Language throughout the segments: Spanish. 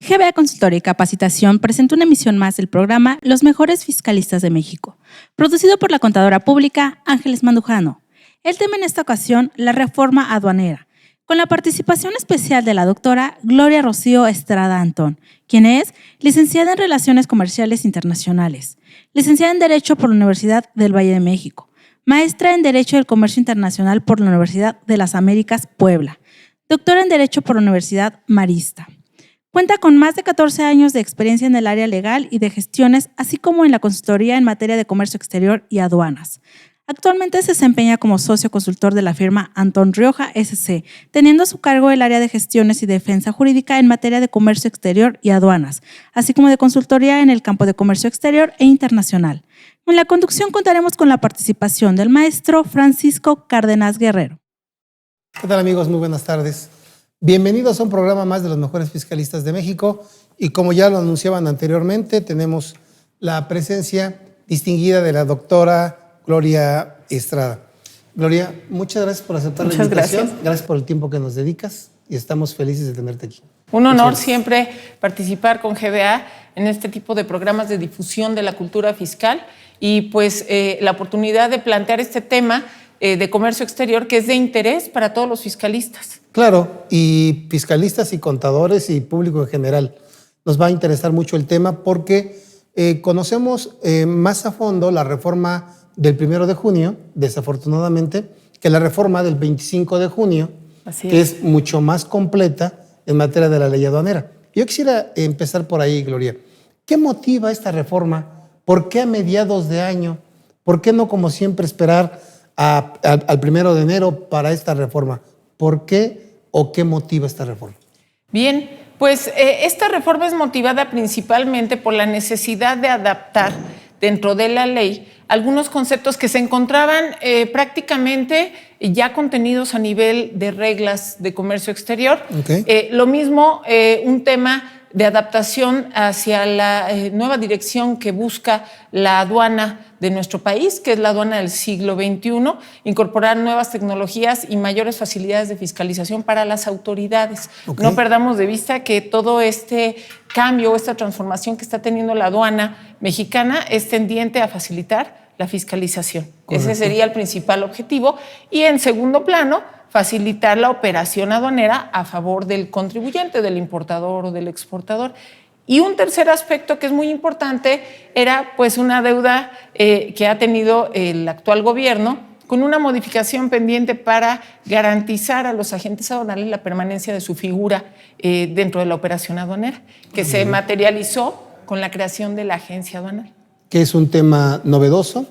GBA Consultoría y Capacitación presenta una emisión más del programa Los Mejores Fiscalistas de México, producido por la contadora pública Ángeles Mandujano. El tema en esta ocasión, la reforma aduanera, con la participación especial de la doctora Gloria Rocío Estrada Antón, quien es licenciada en Relaciones Comerciales Internacionales, licenciada en Derecho por la Universidad del Valle de México, maestra en Derecho del Comercio Internacional por la Universidad de las Américas, Puebla, doctora en Derecho por la Universidad Marista. Cuenta con más de 14 años de experiencia en el área legal y de gestiones, así como en la consultoría en materia de comercio exterior y aduanas. Actualmente se desempeña como socio consultor de la firma Antón Rioja S.C., teniendo a su cargo el área de gestiones y defensa jurídica en materia de comercio exterior y aduanas, así como de consultoría en el campo de comercio exterior e internacional. En la conducción contaremos con la participación del maestro Francisco Cárdenas Guerrero. ¿Qué tal, amigos? Muy buenas tardes. Bienvenidos a un programa más de los mejores fiscalistas de México y como ya lo anunciaban anteriormente, tenemos la presencia distinguida de la doctora Gloria Estrada. Gloria, muchas gracias por aceptar la invitación. Gracias por el tiempo que nos dedicas y estamos felices de tenerte aquí. Un honor siempre participar con GBA en este tipo de programas de difusión de la cultura fiscal y pues la oportunidad de plantear este tema de comercio exterior que es de interés para todos los fiscalistas. Claro, y fiscalistas y contadores y público en general. Nos va a interesar mucho el tema porque conocemos más a fondo la reforma del 1 de junio, desafortunadamente, que la reforma del 25 de junio, que es mucho más completa en materia de la ley aduanera. Yo quisiera empezar por ahí, Gloria. ¿Qué motiva esta reforma? ¿Por qué a mediados de año? ¿Por qué no, como siempre, esperar al 1 de enero para esta reforma? ¿Por qué o qué motiva esta reforma? Bien, pues esta reforma es motivada principalmente por la necesidad de adaptar dentro de la ley algunos conceptos que se encontraban prácticamente ya contenidos a nivel de reglas de comercio exterior. Okay. Lo mismo, un tema de adaptación hacia la nueva dirección que busca la aduana de nuestro país, que es la aduana del siglo XXI, incorporar nuevas tecnologías y mayores facilidades de fiscalización para las autoridades. Okay. No perdamos de vista que todo este cambio, esta transformación que está teniendo la aduana mexicana es tendiente a facilitar la fiscalización. Correcto. Ese sería el principal objetivo. Y en segundo plano, facilitar la operación aduanera a favor del contribuyente, del importador o del exportador. Y un tercer aspecto que es muy importante era pues una deuda que ha tenido el actual gobierno con una modificación pendiente para garantizar a los agentes aduanales la permanencia de su figura dentro de la operación aduanera, que se materializó con la creación de la agencia aduanal. Que es un tema novedoso.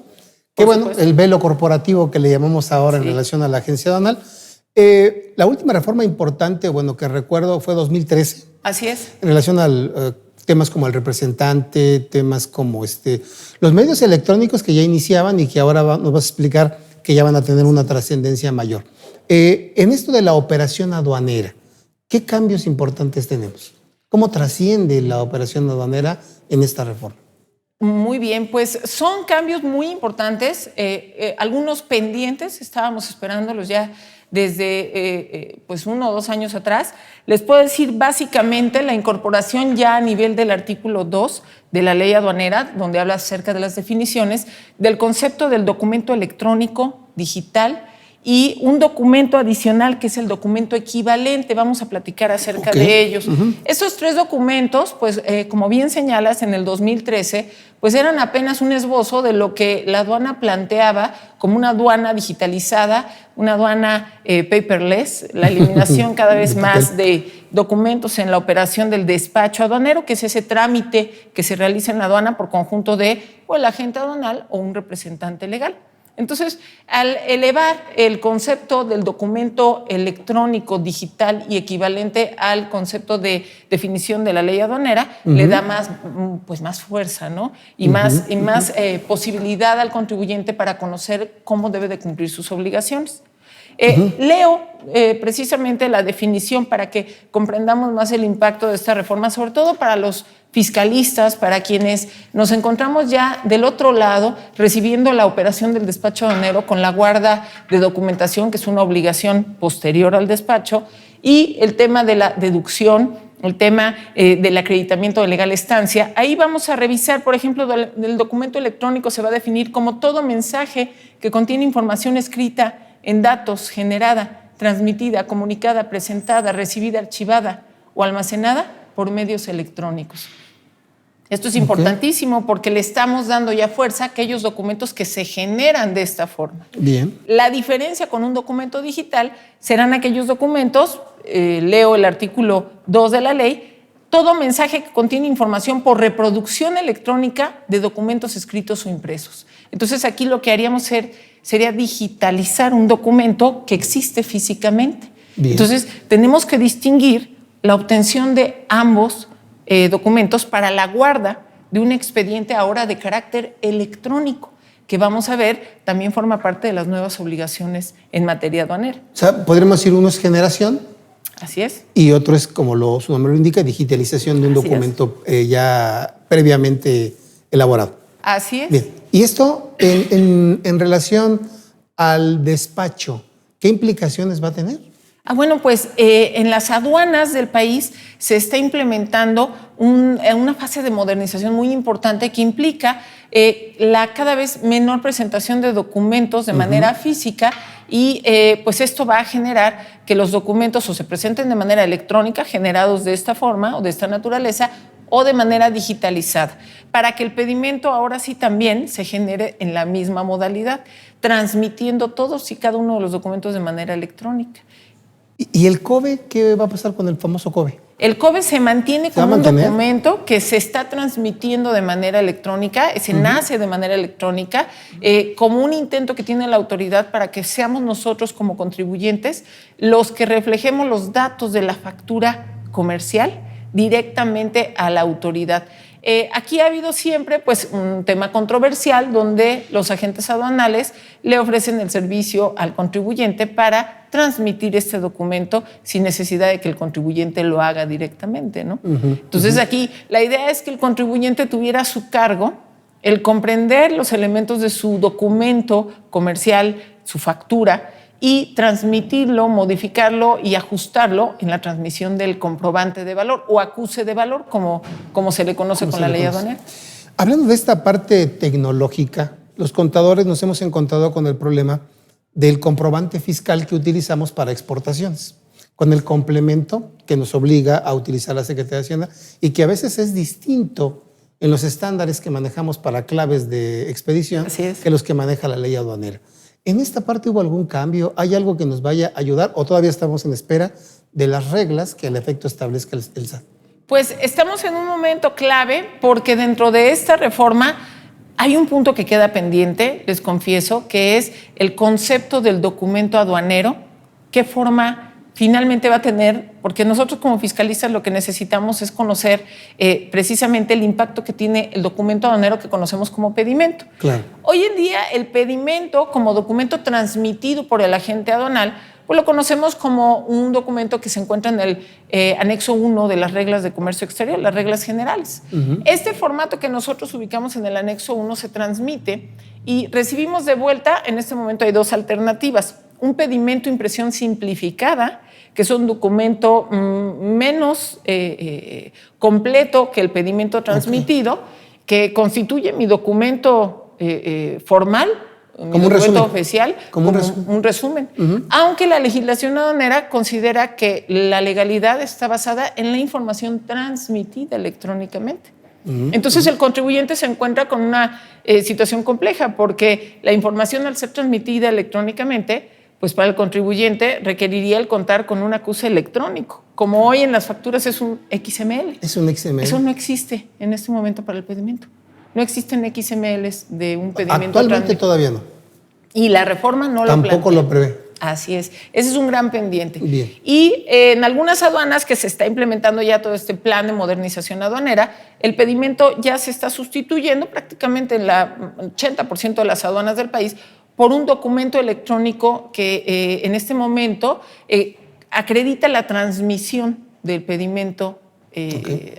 Que bueno, el velo corporativo que le llamamos ahora en relación a la agencia aduanal. La última reforma importante, bueno, que recuerdo fue 2013. Así es. En relación a temas como el representante, temas como los medios electrónicos que ya iniciaban y que ahora nos vas a explicar que ya van a tener una trascendencia mayor. En esto de la operación aduanera, ¿qué cambios importantes tenemos? ¿Cómo trasciende la operación aduanera en esta reforma? Muy bien, pues son cambios muy importantes, algunos pendientes, estábamos esperándolos ya desde pues 1 o 2 años atrás. Les puedo decir básicamente la incorporación ya a nivel del artículo 2 de la ley aduanera, donde habla acerca de las definiciones, del concepto del documento electrónico digital y un documento adicional que es el documento equivalente. Vamos a platicar acerca de ellos. Estos 3 documentos, pues como bien señalas, en el 2013, pues eran apenas un esbozo de lo que la aduana planteaba como una aduana digitalizada, una aduana paperless, la eliminación cada vez más de documentos en la operación del despacho aduanero, que es ese trámite que se realiza en la aduana por conjunto de o el agente aduanal o un representante legal. Entonces, al elevar el concepto del documento electrónico, digital y equivalente al concepto de definición de la ley aduanera, le da más fuerza, ¿no? Y más posibilidad al contribuyente para conocer cómo debe de cumplir sus obligaciones. Leo precisamente la definición para que comprendamos más el impacto de esta reforma, sobre todo para los fiscalistas, para quienes nos encontramos ya del otro lado recibiendo la operación del despacho aduanero con la guarda de documentación, que es una obligación posterior al despacho, y el tema de la deducción el tema del acreditamiento de legal estancia. Ahí vamos a revisar, por ejemplo, del documento electrónico se va a definir como todo mensaje que contiene información escrita en datos, generada, transmitida, comunicada, presentada, recibida, archivada o almacenada por medios electrónicos. Esto es importantísimo porque le estamos dando ya fuerza a aquellos documentos que se generan de esta forma. Bien. La diferencia con un documento digital serán aquellos documentos, leo el artículo 2 de la ley, todo mensaje que contiene información por reproducción electrónica de documentos escritos o impresos. Entonces aquí lo que haríamos sería digitalizar un documento que existe físicamente. Bien. Entonces tenemos que distinguir la obtención de ambos documentos para la guarda de un expediente ahora de carácter electrónico, que vamos a ver también forma parte de las nuevas obligaciones en materia aduanera. O sea, podríamos decir uno es generación. Así es. Y otro es, como su nombre lo indica, digitalización de un documento ya previamente elaborado. Así es. Bien. Y esto en relación al despacho, ¿qué implicaciones va a tener? Bueno, pues en las aduanas del país se está implementando una fase de modernización muy importante que implica la cada vez menor presentación de documentos de manera física y pues esto va a generar que los documentos o se presenten de manera electrónica, generados de esta forma o de esta naturaleza, o de manera digitalizada, para que el pedimento ahora sí también se genere en la misma modalidad, transmitiendo todos y cada uno de los documentos de manera electrónica. ¿Y el COBE? ¿Qué va a pasar con el famoso COBE? El COBE se mantiene como un documento que se está transmitiendo de manera electrónica, se nace de manera electrónica, como un intento que tiene la autoridad para que seamos nosotros como contribuyentes los que reflejemos los datos de la factura comercial directamente a la autoridad. Aquí ha habido siempre pues, un tema controversial donde los agentes aduanales le ofrecen el servicio al contribuyente para transmitir este documento sin necesidad de que el contribuyente lo haga directamente, ¿no? Entonces aquí la idea es que el contribuyente tuviera a su cargo el comprender los elementos de su documento comercial, su factura, y transmitirlo, modificarlo y ajustarlo en la transmisión del comprobante de valor o acuse de valor, como se le conoce con la ley aduanera. Hablando de esta parte tecnológica, los contadores nos hemos encontrado con el problema del comprobante fiscal que utilizamos para exportaciones, con el complemento que nos obliga a utilizar la Secretaría de Hacienda y que a veces es distinto en los estándares que manejamos para claves de expedición que los que maneja la ley aduanera. ¿En esta parte hubo algún cambio? ¿Hay algo que nos vaya a ayudar o todavía estamos en espera de las reglas que al efecto establezca el SAT? Pues estamos en un momento clave porque dentro de esta reforma hay un punto que queda pendiente, les confieso, que es el concepto del documento aduanero, qué forma finalmente va a tener, porque nosotros como fiscalistas lo que necesitamos es conocer precisamente el impacto que tiene el documento aduanero que conocemos como pedimento. Claro. Hoy en día el pedimento como documento transmitido por el agente aduanal, pues lo conocemos como un documento que se encuentra en el anexo 1 de las reglas de comercio exterior, las reglas generales. Este formato que nosotros ubicamos en el anexo 1 se transmite y recibimos de vuelta, en este momento hay dos alternativas, un pedimento impresión simplificada, que es un documento menos completo que el pedimento transmitido, que constituye mi documento formal, mi documento oficial, como un resumen. Aunque la legislación aduanera considera que la legalidad está basada en la información transmitida electrónicamente. Entonces el contribuyente se encuentra con una situación compleja porque la información al ser transmitida electrónicamente, pues para el contribuyente requeriría el contar con un acuse electrónico. Como hoy en las facturas es un XML. Es un XML. Eso no existe en este momento para el pedimento. No existen XMLs de un pedimento. Actualmente todavía no. Y la reforma no lo plantea. Tampoco lo prevé. Así es. Ese es un gran pendiente. Bien. Y en algunas aduanas que se está implementando ya todo este plan de modernización aduanera, el pedimento ya se está sustituyendo prácticamente en la 80% de las aduanas del país por un documento electrónico que en este momento acredita la transmisión del pedimento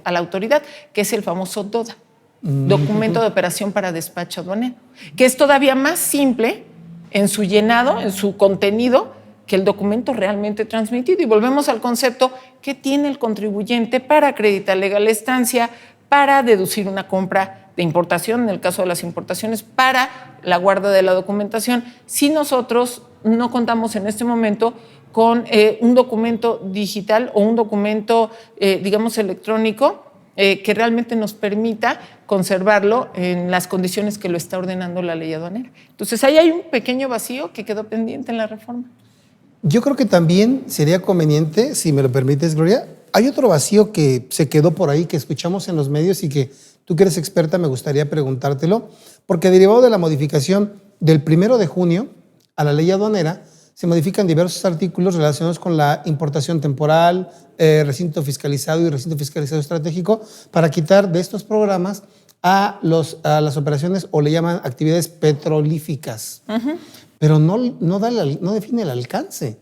a la autoridad, que es el famoso DODA, Documento de Operación para Despacho Aduanero, que es todavía más simple en su llenado, en su contenido, que el documento realmente transmitido. Y volvemos al concepto que tiene el contribuyente para acreditar legal estancia, para deducir una compra de importación, en el caso de las importaciones, para la guarda de la documentación, si nosotros no contamos en este momento con un documento digital o un documento, digamos, electrónico, que realmente nos permita conservarlo en las condiciones que lo está ordenando la ley aduanera. Entonces, ahí hay un pequeño vacío que quedó pendiente en la reforma. Yo creo que también sería conveniente, si me lo permites, Gloria, hay otro vacío que se quedó por ahí, que escuchamos en los medios y que tú que eres experta me gustaría preguntártelo, porque derivado de la modificación del 1 de junio a la ley aduanera, se modifican diversos artículos relacionados con la importación temporal, recinto fiscalizado y recinto fiscalizado estratégico, para quitar de estos programas a las operaciones, o le llaman actividades petrolíficas. Pero no define el alcance.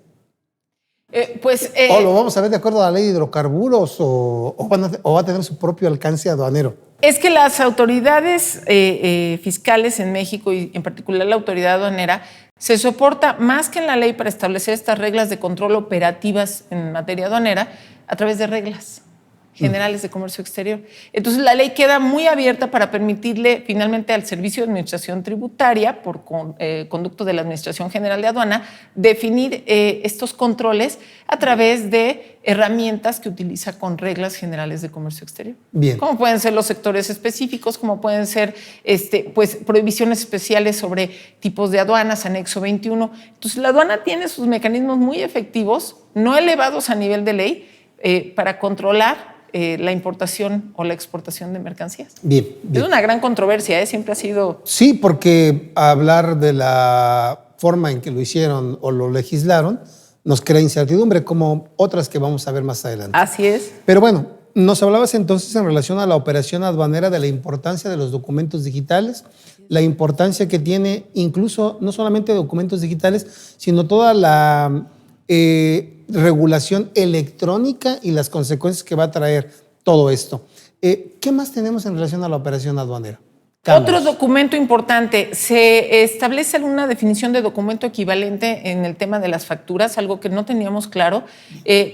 O lo vamos a ver de acuerdo a la ley de hidrocarburos, o va a tener su propio alcance aduanero. Es que las autoridades fiscales en México, y en particular la autoridad aduanera, se soporta más que en la ley para establecer estas reglas de control operativas en materia aduanera a través de reglas generales de comercio exterior. Entonces, la ley queda muy abierta para permitirle finalmente al Servicio de Administración Tributaria, por conducto de la Administración General de Aduana, definir estos controles a través de herramientas que utiliza con reglas generales de comercio exterior. Bien. Como pueden ser los sectores específicos, como pueden ser pues, prohibiciones especiales sobre tipos de aduanas, anexo 21. Entonces, la aduana tiene sus mecanismos muy efectivos, no elevados a nivel de ley, para controlar la importación o la exportación de mercancías. Bien. Es una gran controversia, siempre ha sido... Sí, porque hablar de la forma en que lo hicieron o lo legislaron nos crea incertidumbre, como otras que vamos a ver más adelante. Así es. Pero bueno, nos hablabas entonces en relación a la operación aduanera de la importancia de los documentos digitales, la importancia que tiene incluso no solamente documentos digitales, sino toda la regulación electrónica y las consecuencias que va a traer todo esto. ¿Qué más tenemos en relación a la operación aduanera? Otro documento importante, se establece alguna definición de documento equivalente en el tema de las facturas, algo que no teníamos claro.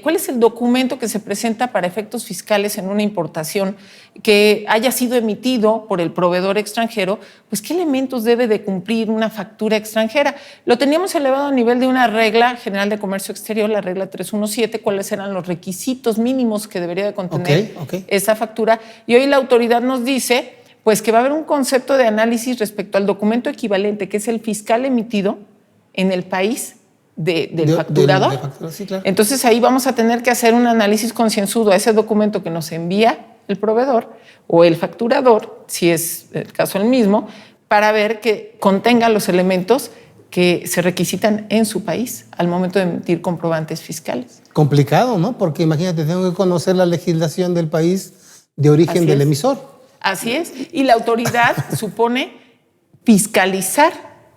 ¿Cuál es el documento que se presenta para efectos fiscales en una importación que haya sido emitido por el proveedor extranjero? Pues, ¿qué elementos debe de cumplir una factura extranjera? Lo teníamos elevado a nivel de una regla general de comercio exterior, la regla 317, cuáles eran los requisitos mínimos que debería de contener esa factura. Y hoy la autoridad nos dice pues que va a haber un concepto de análisis respecto al documento equivalente, que es el fiscal emitido en el país del facturador. Sí, claro. Entonces ahí vamos a tener que hacer un análisis concienzudo a ese documento que nos envía el proveedor o el facturador, si es el caso el mismo, para ver que contenga los elementos que se requisitan en su país al momento de emitir comprobantes fiscales. Complicado, ¿no? Porque imagínate, tengo que conocer la legislación del país de origen del emisor. Así es, y la autoridad supone fiscalizar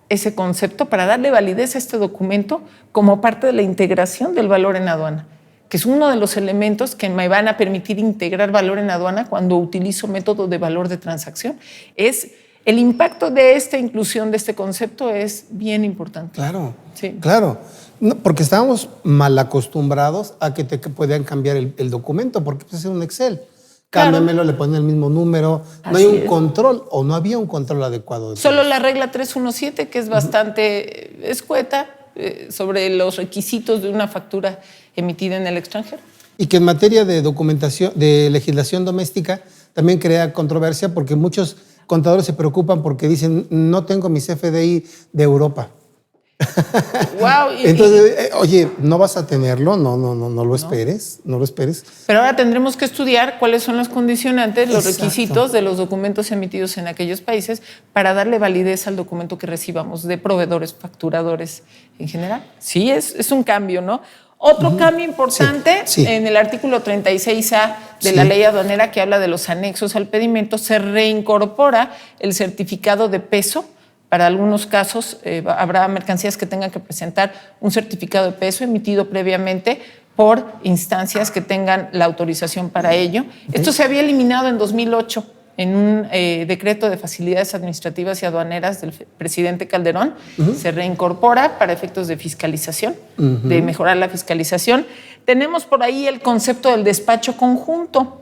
ese concepto para darle validez a este documento como parte de la integración del valor en aduana, que es uno de los elementos que me van a permitir integrar valor en aduana cuando utilizo método de valor de transacción. El impacto de esta inclusión de este concepto es bien importante. Claro, sí. Claro. No, porque estábamos mal acostumbrados a que te podían cambiar el documento, porque pues, es un Excel. Cámbiamelo, le ponen el mismo número. No hay un control, o no había un control adecuado. Solo la regla 317, que es bastante escueta sobre los requisitos de una factura emitida en el extranjero. Y que en materia de documentación, de legislación doméstica, también crea controversia, porque muchos contadores se preocupan porque dicen, no tengo mi CFDI de Europa. Wow. Entonces, oye, no vas a tenerlo, no lo esperes, no lo esperes. Pero ahora tendremos que estudiar cuáles son los condicionantes, los requisitos de los documentos emitidos en aquellos países para darle validez al documento que recibamos de proveedores, facturadores en general. Sí, es un cambio, ¿no? Otro cambio importante en el artículo 36A de la ley aduanera, que habla de los anexos al pedimento, se reincorpora el certificado de peso. Para algunos casos habrá mercancías que tengan que presentar un certificado de peso emitido previamente por instancias que tengan la autorización para ello. Esto se había eliminado en 2008 en un decreto de facilidades administrativas y aduaneras del presidente Calderón. Se reincorpora para efectos de fiscalización, de mejorar la fiscalización. Tenemos por ahí el concepto del despacho conjunto.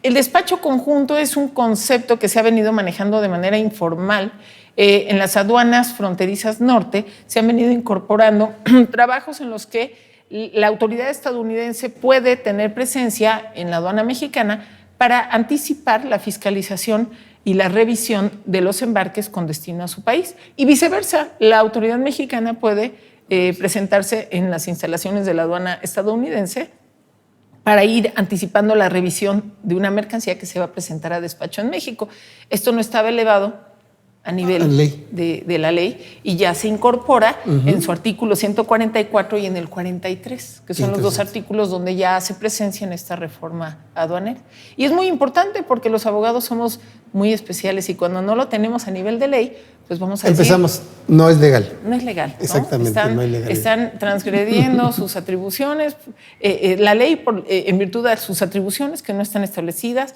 El despacho conjunto es un concepto que se ha venido manejando de manera informal. En las aduanas fronterizas norte se han venido incorporando trabajos en los que la autoridad estadounidense puede tener presencia en la aduana mexicana para anticipar la fiscalización y la revisión de los embarques con destino a su país. Y viceversa, la autoridad mexicana puede presentarse en las instalaciones de la aduana estadounidense para ir anticipando la revisión de una mercancía que se va a presentar a despacho en México. Esto no estaba elevado a nivel de la ley y ya se incorpora en su artículo 144 y en el 43, que son los dos artículos donde ya hace presencia en esta reforma aduanera. Y es muy importante porque los abogados somos muy especiales y cuando no lo tenemos a nivel de ley, pues vamos a empezamos, no es legal. No es legal, ¿no? Exactamente, no es legal. Están transgrediendo sus atribuciones, la ley en virtud de sus atribuciones que no están establecidas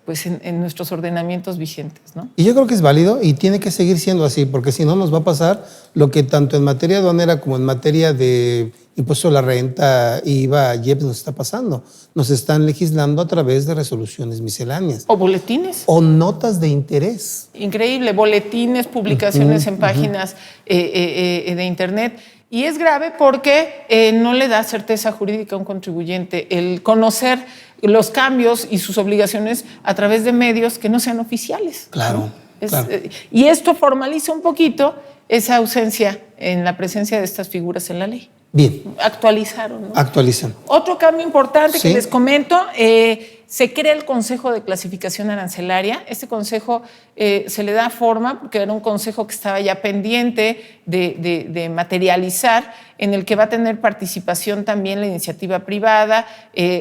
pues en nuestros ordenamientos vigentes, ¿no? Y yo creo que es válido y tiene que seguir siendo así, porque si no nos va a pasar lo que tanto en materia aduanera como en materia de impuesto a la renta, IVA, IEPS nos está pasando. Nos están legislando a través de resoluciones misceláneas. O boletines. O notas de interés. Increíble, boletines, publicaciones en páginas de internet. Y es grave porque no le da certeza jurídica a un contribuyente el conocer los cambios y sus obligaciones a través de medios que no sean oficiales. Claro, ¿no? claro. Y esto formaliza un poquito esa ausencia en la presencia de estas figuras en la ley. Bien. Actualizaron, ¿no? Actualizan. Otro cambio importante que les comento, se crea el Consejo de Clasificación Arancelaria. Este consejo se le da forma porque era un consejo que estaba ya pendiente de materializar, en el que va a tener participación también la iniciativa privada,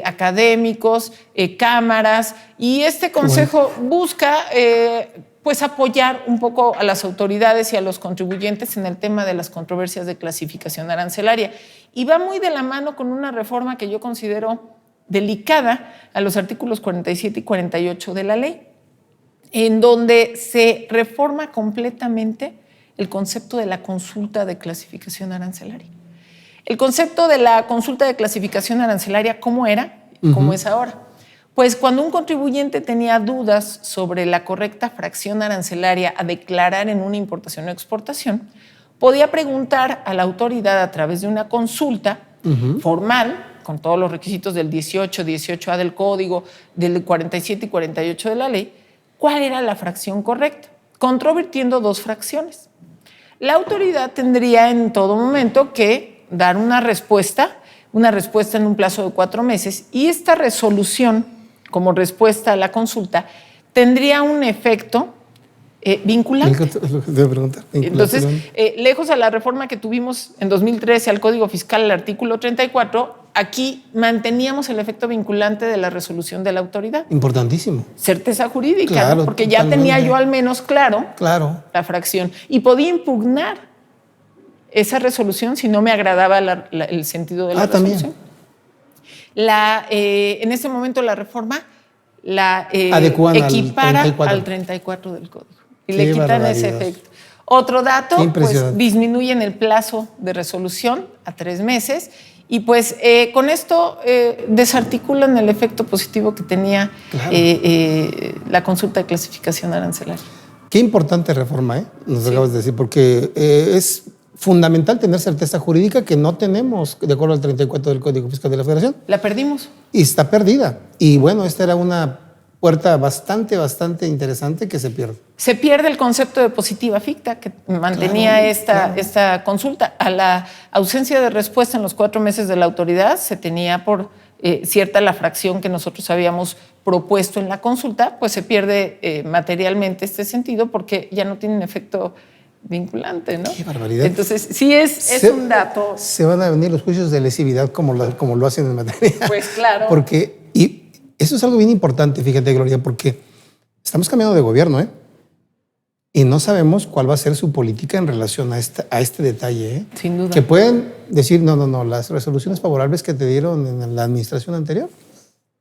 académicos, cámaras, y este consejo busca pues apoyar un poco a las autoridades y a los contribuyentes en el tema de las controversias de clasificación arancelaria. Y va muy de la mano con una reforma que yo considero delicada a los artículos 47 y 48 de la ley, en donde se reforma completamente el concepto de la consulta de clasificación arancelaria. El concepto de la consulta de clasificación arancelaria, ¿cómo era y cómo es ahora? Pues cuando un contribuyente tenía dudas sobre la correcta fracción arancelaria a declarar en una importación o exportación, podía preguntar a la autoridad a través de una consulta formal, con todos los requisitos del 18, 18A del Código, del 47 y 48 de la ley, cuál era la fracción correcta, controvirtiendo dos fracciones. La autoridad tendría en todo momento que dar una respuesta en un plazo de 4 meses, y esta resolución, como respuesta a la consulta, tendría un efecto vinculante. Entonces, lejos a la reforma que tuvimos en 2013 al Código Fiscal, el artículo 34, aquí manteníamos el efecto vinculante de la resolución de la autoridad. Importantísimo. Certeza jurídica, claro, ¿no? Porque totalmente. Ya tenía yo al menos claro la fracción y podía impugnar esa resolución si no me agradaba el sentido de la resolución. También. En ese momento la reforma la equipara al 34 del Código y le quitan ese efecto. Otro dato, pues disminuyen el plazo de resolución a 3 meses y pues con esto desarticulan el efecto positivo que tenía la consulta de clasificación arancelaria. Qué importante reforma, nos acabas de decir, porque es fundamental tener certeza jurídica que no tenemos, de acuerdo al 34 del Código Fiscal de la Federación. La perdimos. Y está perdida. Y bueno, esta era una puerta bastante interesante que se pierde. Se pierde el concepto de positiva ficta que mantenía esta consulta. A la ausencia de respuesta en los 4 meses de la autoridad se tenía por cierta la fracción que nosotros habíamos propuesto en la consulta, pues se pierde materialmente este sentido porque ya no tiene un efecto vinculante, ¿no? Qué barbaridad. Entonces, sí es un dato. Se van a venir los juicios de lesividad como lo hacen en materia. Pues claro. Y eso es algo bien importante, fíjate, Gloria, porque estamos cambiando de gobierno, y no sabemos cuál va a ser su política en relación a este detalle. Sin duda. Que pueden decir, no, las resoluciones favorables que te dieron en la administración anterior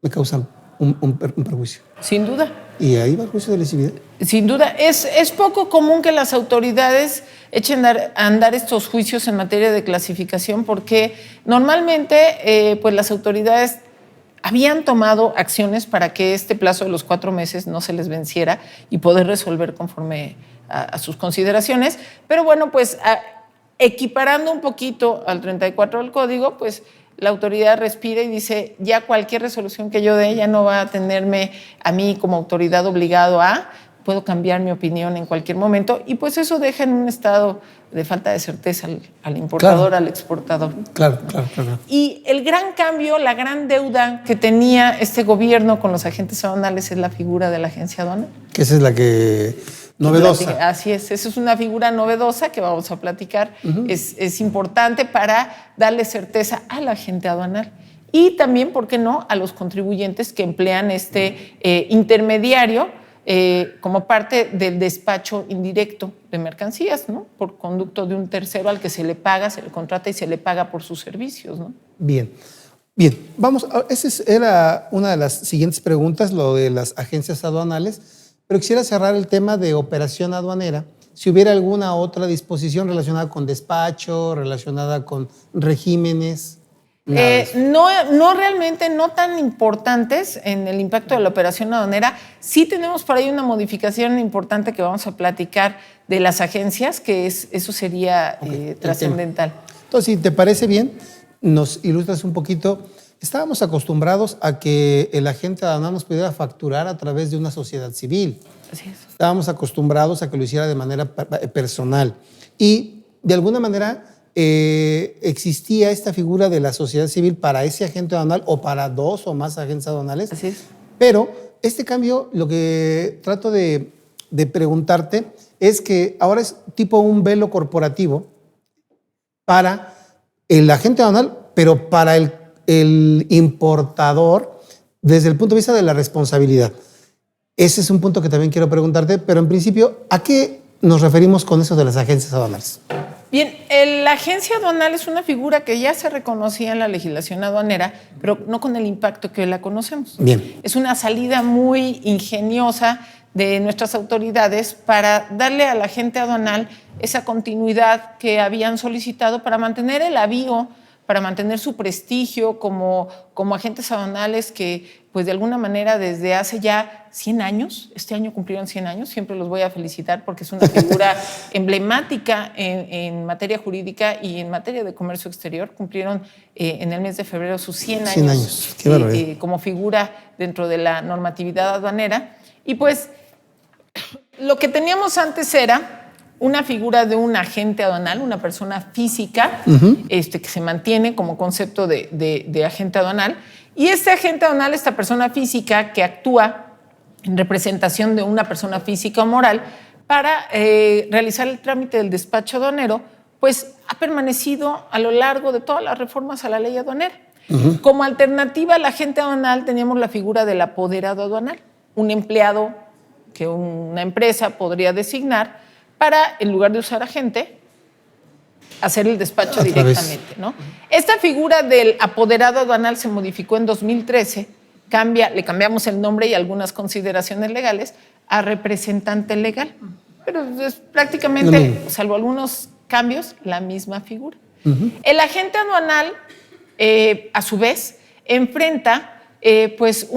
me causan un perjuicio. Sin duda. ¿Y ahí va el juicio de lesividad? Sin duda. Es poco común que las autoridades echen a andar estos juicios en materia de clasificación porque normalmente pues las autoridades habían tomado acciones para que este plazo de los 4 meses no se les venciera y poder resolver conforme a sus consideraciones. Pero bueno, pues equiparando un poquito al 34 del Código, pues la autoridad respira y dice, ya cualquier resolución que yo dé ya no va a tenerme a mí como autoridad obligado puedo cambiar mi opinión en cualquier momento, y pues eso deja en un estado de falta de certeza al importador, al exportador. Claro. Y el gran cambio, la gran deuda que tenía este gobierno con los agentes aduanales es la figura de la agencia aduanal. Que esa es la que novedosa. Así es, esa es una figura novedosa que vamos a platicar. Es importante para darle certeza al agente aduanal y también, ¿por qué no?, a los contribuyentes que emplean este intermediario como parte del despacho indirecto de mercancías, ¿no?, por conducto de un tercero al que se le paga, se le contrata y se le paga por sus servicios, ¿no? Bien, vamos, esa era una de las siguientes preguntas, lo de las agencias aduanales, pero quisiera cerrar el tema de operación aduanera. Si hubiera alguna otra disposición relacionada con despacho, relacionada con regímenes. No realmente, no tan importantes en el impacto de la operación aduanera. Sí tenemos por ahí una modificación importante que vamos a platicar de las agencias, que eso sería trascendental. Entonces, si te parece bien, nos ilustras un poquito. Estábamos acostumbrados a que el agente aduanal nos pudiera facturar a través de una sociedad civil. Así es. Estábamos acostumbrados a que lo hiciera de manera personal. Y de alguna manera existía esta figura de la sociedad civil para ese agente aduanal o para 2 o más agentes aduanales. Así es. Pero este cambio, lo que trato de preguntarte es que ahora es tipo un velo corporativo para el agente aduanal, pero para el importador desde el punto de vista de la responsabilidad. Ese es un punto que también quiero preguntarte, pero en principio, ¿a qué nos referimos con eso de las agencias aduanales? Bien, la agencia aduanal es una figura que ya se reconocía en la legislación aduanera, pero no con el impacto que hoy la conocemos. Bien. Es una salida muy ingeniosa de nuestras autoridades para darle al agente aduanal esa continuidad que habían solicitado para mantener el avío, para mantener su prestigio como agentes aduanales que, pues de alguna manera, desde hace ya 100 años, este año cumplieron 100 años, siempre los voy a felicitar porque es una figura emblemática en materia jurídica y en materia de comercio exterior. Cumplieron en el mes de febrero sus 100 años. 100 años, qué barbaridad. Como figura dentro de la normatividad aduanera. Y pues lo que teníamos antes era una figura de un agente aduanal, una persona física que se mantiene como concepto de agente aduanal. Y este agente aduanal, esta persona física que actúa en representación de una persona física o moral para realizar el trámite del despacho aduanero, pues ha permanecido a lo largo de todas las reformas a la ley aduanera. Como alternativa al agente aduanal teníamos la figura del apoderado aduanal, un empleado que una empresa podría designar para, en lugar de usar agente, hacer el despacho directamente, ¿no? Esta figura del apoderado aduanal se modificó en 2013, le cambiamos el nombre y algunas consideraciones legales a representante legal, pero es prácticamente, salvo algunos cambios, la misma figura. El agente aduanal, a su vez, enfrenta pues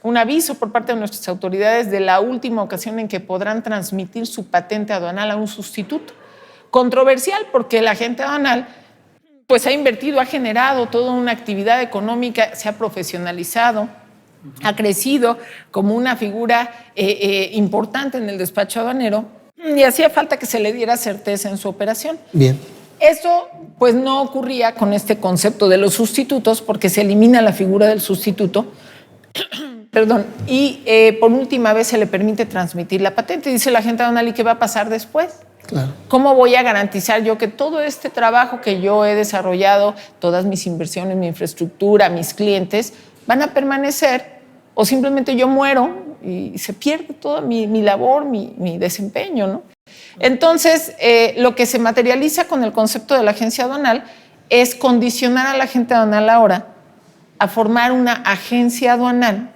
un aviso por parte de nuestras autoridades de la última ocasión en que podrán transmitir su patente aduanal a un sustituto. Controversial porque el agente aduanal pues ha invertido, ha generado toda una actividad económica, se ha profesionalizado, ha crecido como una figura importante en el despacho aduanero y hacía falta que se le diera certeza en su operación. Bien. Esto pues no ocurría con este concepto de los sustitutos porque se elimina la figura del sustituto. Perdón, y por última vez se le permite transmitir la patente. Dice la agente aduanal, ¿y qué va a pasar después? Claro. ¿Cómo voy a garantizar yo que todo este trabajo que yo he desarrollado, todas mis inversiones, mi infraestructura, mis clientes, van a permanecer o simplemente yo muero y se pierde toda mi labor, mi desempeño, ¿no? Entonces, lo que se materializa con el concepto de la agencia aduanal es condicionar a la agente aduanal ahora a formar una agencia aduanal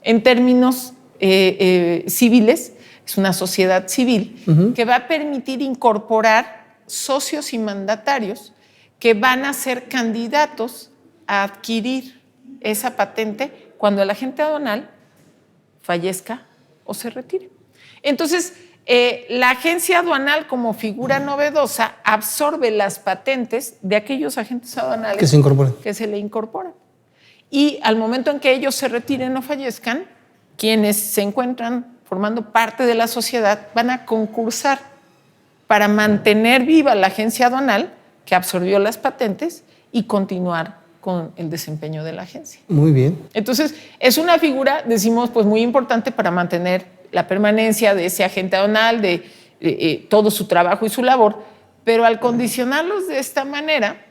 en términos civiles, es una sociedad civil, que va a permitir incorporar socios y mandatarios que van a ser candidatos a adquirir esa patente cuando el agente aduanal fallezca o se retire. Entonces, la agencia aduanal como figura novedosa absorbe las patentes de aquellos agentes aduanales que se le incorporan. Y al momento en que ellos se retiren o fallezcan, quienes se encuentran formando parte de la sociedad van a concursar para mantener viva la agencia aduanal que absorbió las patentes y continuar con el desempeño de la agencia. Muy bien. Entonces, es una figura, decimos, pues muy importante para mantener la permanencia de ese agente aduanal, de todo su trabajo y su labor, pero al condicionarlos de esta manera,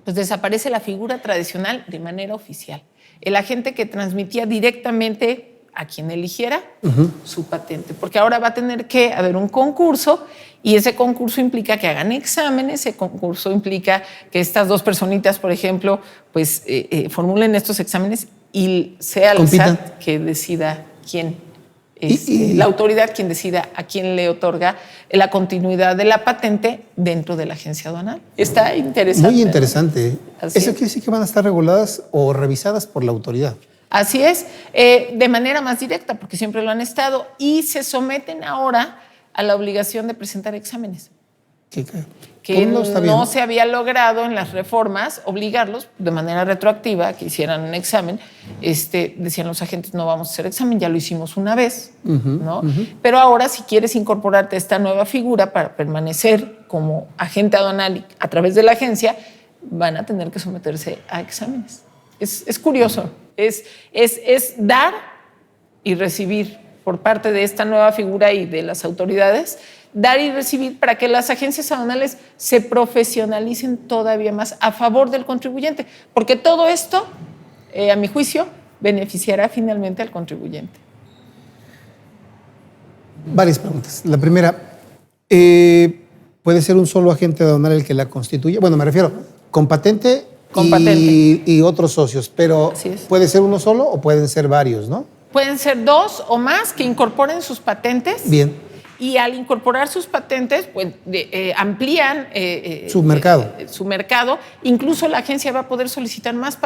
pues desaparece la figura tradicional de manera oficial. El agente que transmitía directamente a quien eligiera su patente, porque ahora va a tener que haber un concurso y ese concurso implica que hagan exámenes, ese concurso implica que estas dos personitas, por ejemplo, pues formulen estos exámenes y sea el SAT que decida quién, la autoridad quien decida a quién le otorga la continuidad de la patente dentro de la agencia aduanal. Está interesante. Muy interesante. Así ¿Eso quiere decir que van a estar reguladas o revisadas por la autoridad? Así es, de manera más directa, porque siempre lo han estado, y se someten ahora a la obligación de presentar exámenes. Que no se había logrado en las reformas obligarlos de manera retroactiva que hicieran un examen. Decían los agentes, no vamos a hacer examen, ya lo hicimos una vez, ¿no? Pero ahora, si quieres incorporarte a esta nueva figura para permanecer como agente aduanal a través de la agencia, van a tener que someterse a exámenes. Es curioso, es dar y recibir por parte de esta nueva figura y de las autoridades, dar y recibir para que las agencias aduanales se profesionalicen todavía más a favor del contribuyente, porque todo esto, a mi juicio, beneficiará finalmente al contribuyente. Varias preguntas. La primera, ¿puede ser un solo agente aduanal el que la constituya? Bueno, me refiero con patente y otros socios, pero ¿puede ser uno solo o pueden ser varios, no? Pueden ser dos o más que incorporen sus patentes. Bien. Y al incorporar sus patentes, pues amplían su mercado. Su mercado. Incluso la agencia va a poder solicitar más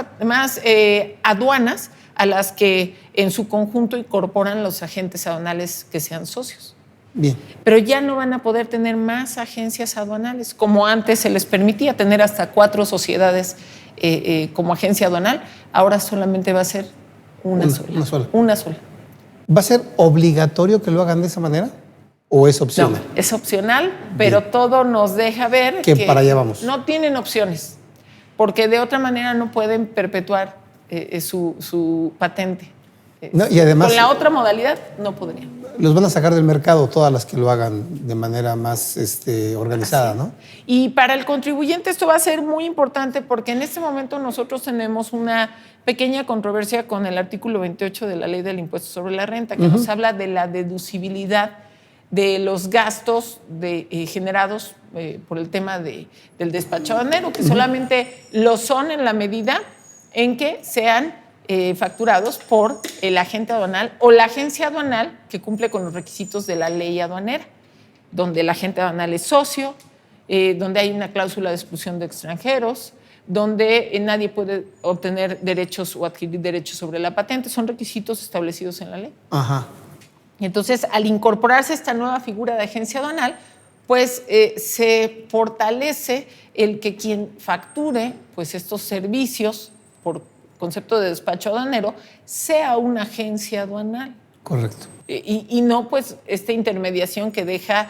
aduanas a las que en su conjunto incorporan los agentes aduanales que sean socios. Bien. Pero ya no van a poder tener más agencias aduanales, como antes se les permitía tener hasta 4 sociedades como agencia aduanal. Ahora solamente va a ser una sola. ¿Va a ser obligatorio que lo hagan de esa manera o es opcional? No, es opcional, pero bien, todo nos deja ver que para allá vamos. No tienen opciones, porque de otra manera no pueden perpetuar su patente. No, y además, con la otra modalidad no podrían. Los van a sacar del mercado todas las que lo hagan de manera más organizada, ¿no? Y para el contribuyente esto va a ser muy importante porque en este momento nosotros tenemos una pequeña controversia con el artículo 28 de la Ley del Impuesto sobre la Renta, que nos habla de la deducibilidad de los gastos generados por el tema del despacho aduanero, que solamente lo son en la medida en que sean facturados por el agente aduanal o la agencia aduanal que cumple con los requisitos de la ley aduanera, donde el agente aduanal es socio, donde hay una cláusula de exclusión de extranjeros, donde nadie puede obtener derechos o adquirir derechos sobre la patente. Son requisitos establecidos en la ley. Ajá. Entonces, al incorporarse esta nueva figura de agencia aduanal, pues se fortalece el que quien facture pues, estos servicios por concepto de despacho aduanero sea una agencia aduanal. Correcto. Y no pues esta intermediación que deja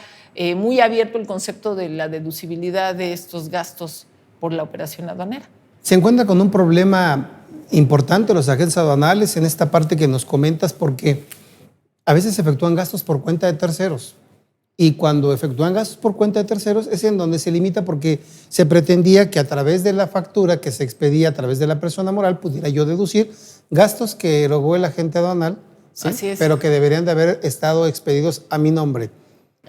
muy abierto el concepto de la deducibilidad de estos gastos por la operación aduanera. Se encuentra con un problema importante los agentes aduanales en esta parte que nos comentas, porque a veces se efectúan gastos por cuenta de terceros. Y cuando efectúan gastos por cuenta de terceros es en donde se limita, porque se pretendía que a través de la factura que se expedía a través de la persona moral pudiera yo deducir gastos que erogó el agente aduanal, ¿sí? Así es. Pero que deberían de haber estado expedidos a mi nombre.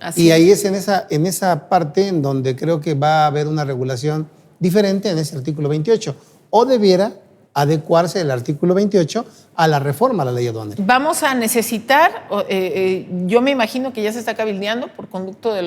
Así y ahí es en esa parte en donde creo que va a haber una regulación diferente en ese artículo 28. O debiera adecuarse el artículo 28 a la reforma a la ley aduanera. Vamos a necesitar, yo me imagino que ya se está cabildeando por conducto de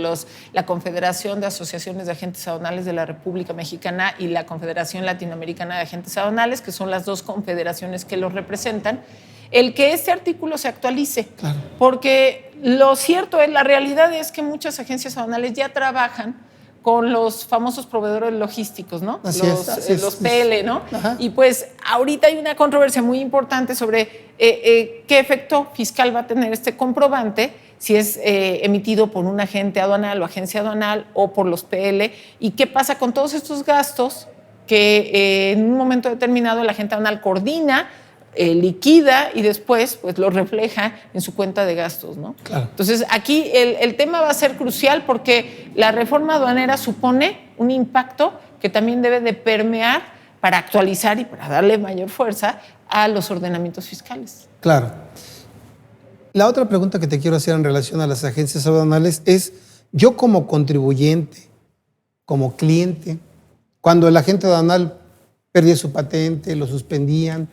la Confederación de Asociaciones de Agentes Aduanales de la República Mexicana y la Confederación Latinoamericana de Agentes Aduanales, que son las dos confederaciones que los representan, el que este artículo se actualice. Claro. Porque lo cierto es, la realidad es que muchas agencias aduanales ya trabajan con los famosos proveedores logísticos, ¿no? Los PL, ¿no? Ajá. Y pues ahorita hay una controversia muy importante sobre qué efecto fiscal va a tener este comprobante, si es emitido por un agente aduanal o agencia aduanal o por los PL, y qué pasa con todos estos gastos que en un momento determinado el agente aduanal coordina, liquida y después pues lo refleja en su cuenta de gastos, ¿no? Claro. Entonces aquí el tema va a ser crucial porque la reforma aduanera supone un impacto que también debe de permear para actualizar y para darle mayor fuerza a los ordenamientos fiscales. Claro. La otra pregunta que te quiero hacer en relación a las agencias aduanales es, yo como contribuyente, como cliente, cuando el agente aduanal perdía su patente, lo suspendían,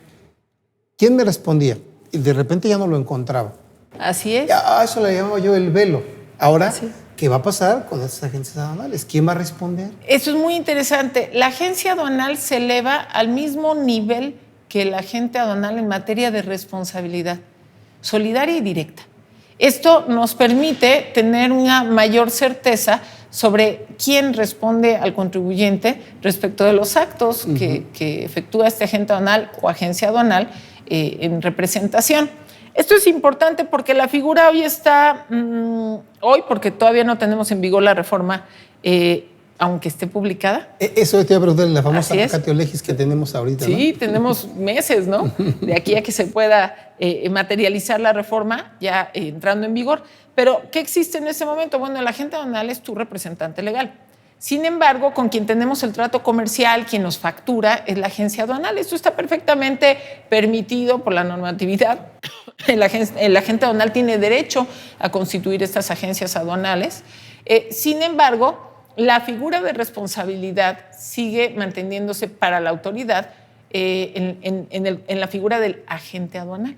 ¿quién me respondía? Y de repente ya no lo encontraba. Así es. Eso le llamo yo el velo. Ahora, sí. ¿Qué va a pasar con estas agencias aduanales? ¿Quién va a responder? Eso es muy interesante. La agencia aduanal se eleva al mismo nivel que el agente aduanal en materia de responsabilidad solidaria y directa. Esto nos permite tener una mayor certeza sobre quién responde al contribuyente respecto de los actos que efectúa este agente aduanal o agencia aduanal en representación. Esto es importante porque la figura hoy está, hoy porque todavía no tenemos en vigor la reforma, aunque esté publicada. Eso te iba a preguntar, la famosa vacatio legis que tenemos ahorita, sí, ¿no? Tenemos meses, ¿no? De aquí a que se pueda materializar la reforma ya entrando en vigor. Pero, ¿qué existe en ese momento? Bueno, el agente aduanal es tu representante legal. Sin embargo, con quien tenemos el trato comercial, quien nos factura, es la agencia aduanal. Esto está perfectamente permitido por la normatividad. El agente aduanal tiene derecho a constituir estas agencias aduanales. Sin embargo, la figura de responsabilidad sigue manteniéndose para la autoridad en la figura del agente aduanal.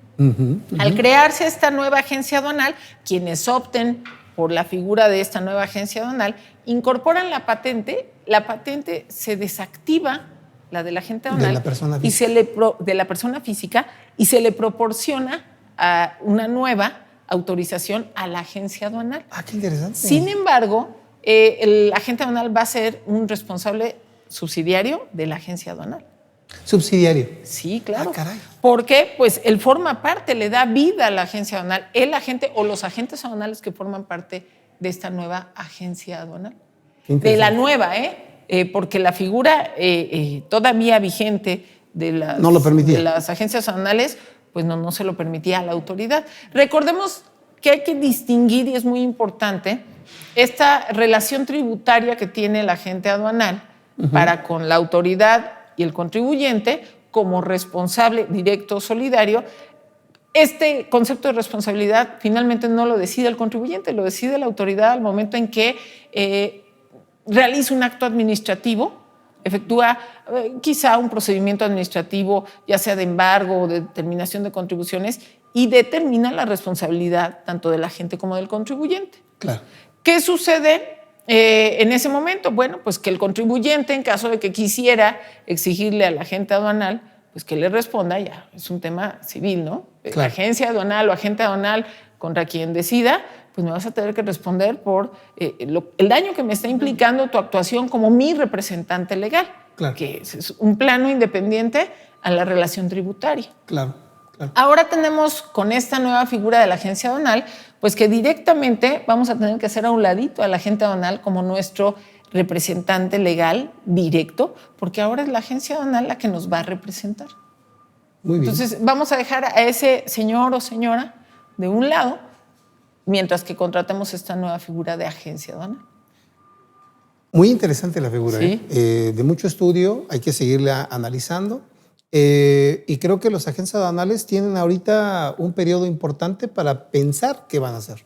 Al crearse esta nueva agencia aduanal, quienes opten por la figura de esta nueva agencia aduanal, incorporan la patente se desactiva, la del agente aduanal, de la persona física, y se le proporciona a una nueva autorización a la agencia aduanal. Ah, qué interesante. Sin embargo, el agente aduanal va a ser un responsable subsidiario de la agencia aduanal. ¿Subsidiario? Sí, claro. Ah, caray. Porque pues él forma parte, le da vida a la agencia aduanal, el agente o los agentes aduanales que forman parte de esta nueva agencia aduanal. De la nueva, porque la figura todavía vigente de las agencias aduanales, pues no se lo permitía a la autoridad. Recordemos que hay que distinguir, y es muy importante, esta relación tributaria que tiene el agente aduanal para con la autoridad y el contribuyente como responsable directo o solidario. Este concepto de responsabilidad finalmente no lo decide el contribuyente, lo decide la autoridad al momento en que realiza un acto administrativo, efectúa quizá un procedimiento administrativo, ya sea de embargo o de determinación de contribuciones, y determina la responsabilidad tanto del agente como del contribuyente. Claro. ¿Qué sucede en ese momento? Bueno, pues que el contribuyente, en caso de que quisiera exigirle al agente aduanal, pues que le responda, ya es un tema civil, ¿no? Claro. La agencia aduanal o agente aduanal contra quien decida, pues me vas a tener que responder por el daño que me está implicando tu actuación como mi representante legal, claro, que es un plano independiente a la relación tributaria. Claro, claro. Ahora tenemos con esta nueva figura de la agencia aduanal, pues que directamente vamos a tener que hacer a un ladito al agente aduanal como nuestro representante legal directo, porque ahora es la agencia aduanal la que nos va a representar. Muy bien. Entonces vamos a dejar a ese señor o señora de un lado, mientras que contratemos esta nueva figura de agencia aduanal. Muy interesante la figura, sí. De mucho estudio, hay que seguirla analizando. Y creo que los agentes aduanales tienen ahorita un periodo importante para pensar qué van a hacer.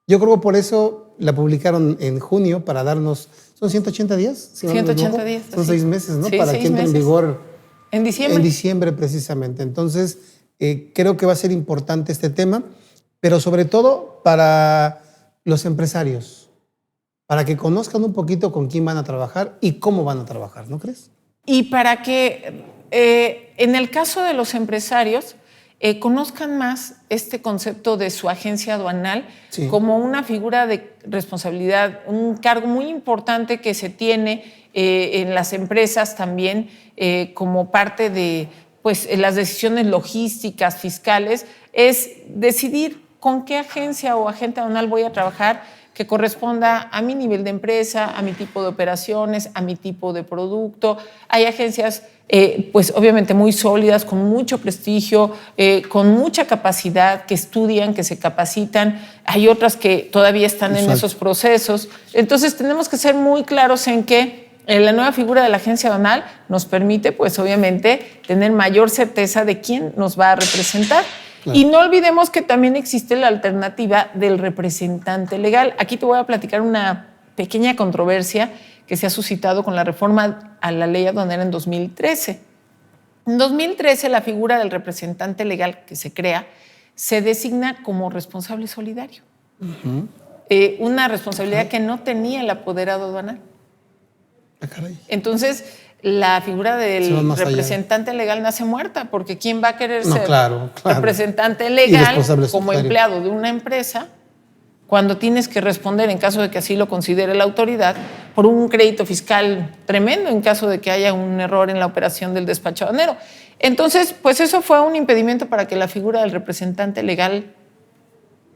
Yo creo que por eso la publicaron en junio para darnos, ¿son 180 días? Si 180 días. Son 6 meses, ¿no? Sí, para que entre en vigor En diciembre. En diciembre, precisamente. Entonces, creo que va a ser importante este tema, pero sobre todo para los empresarios, para que conozcan un poquito con quién van a trabajar y cómo van a trabajar, ¿no crees? Y para que, en el caso de los empresarios, conozcan más este concepto de su agencia aduanal como una figura de responsabilidad, un cargo muy importante que se tiene en las empresas también como parte de pues, las decisiones logísticas, fiscales, es decidir con qué agencia o agente aduanal voy a trabajar que corresponda a mi nivel de empresa, a mi tipo de operaciones, a mi tipo de producto. Hay agencias, pues obviamente muy sólidas, con mucho prestigio, con mucha capacidad, que estudian, que se capacitan. Hay otras que todavía están en esos procesos. Entonces tenemos que ser muy claros en que la nueva figura de la agencia aduanal nos permite, pues obviamente, tener mayor certeza de quién nos va a representar. Claro. Y no olvidemos que también existe la alternativa del representante legal. Aquí te voy a platicar una pequeña controversia que se ha suscitado con la reforma a la ley aduanera en 2013. En 2013, la figura del representante legal que se crea se designa como responsable solidario. Una responsabilidad que no tenía el apoderado aduanal. Entonces, la figura del representante legal nace muerta, porque ¿quién va a querer ser representante legal como empleado de una empresa cuando tienes que responder, en caso de que así lo considere la autoridad, por un crédito fiscal tremendo en caso de que haya un error en la operación del despacho aduanero? Entonces, pues eso fue un impedimento para que la figura del representante legal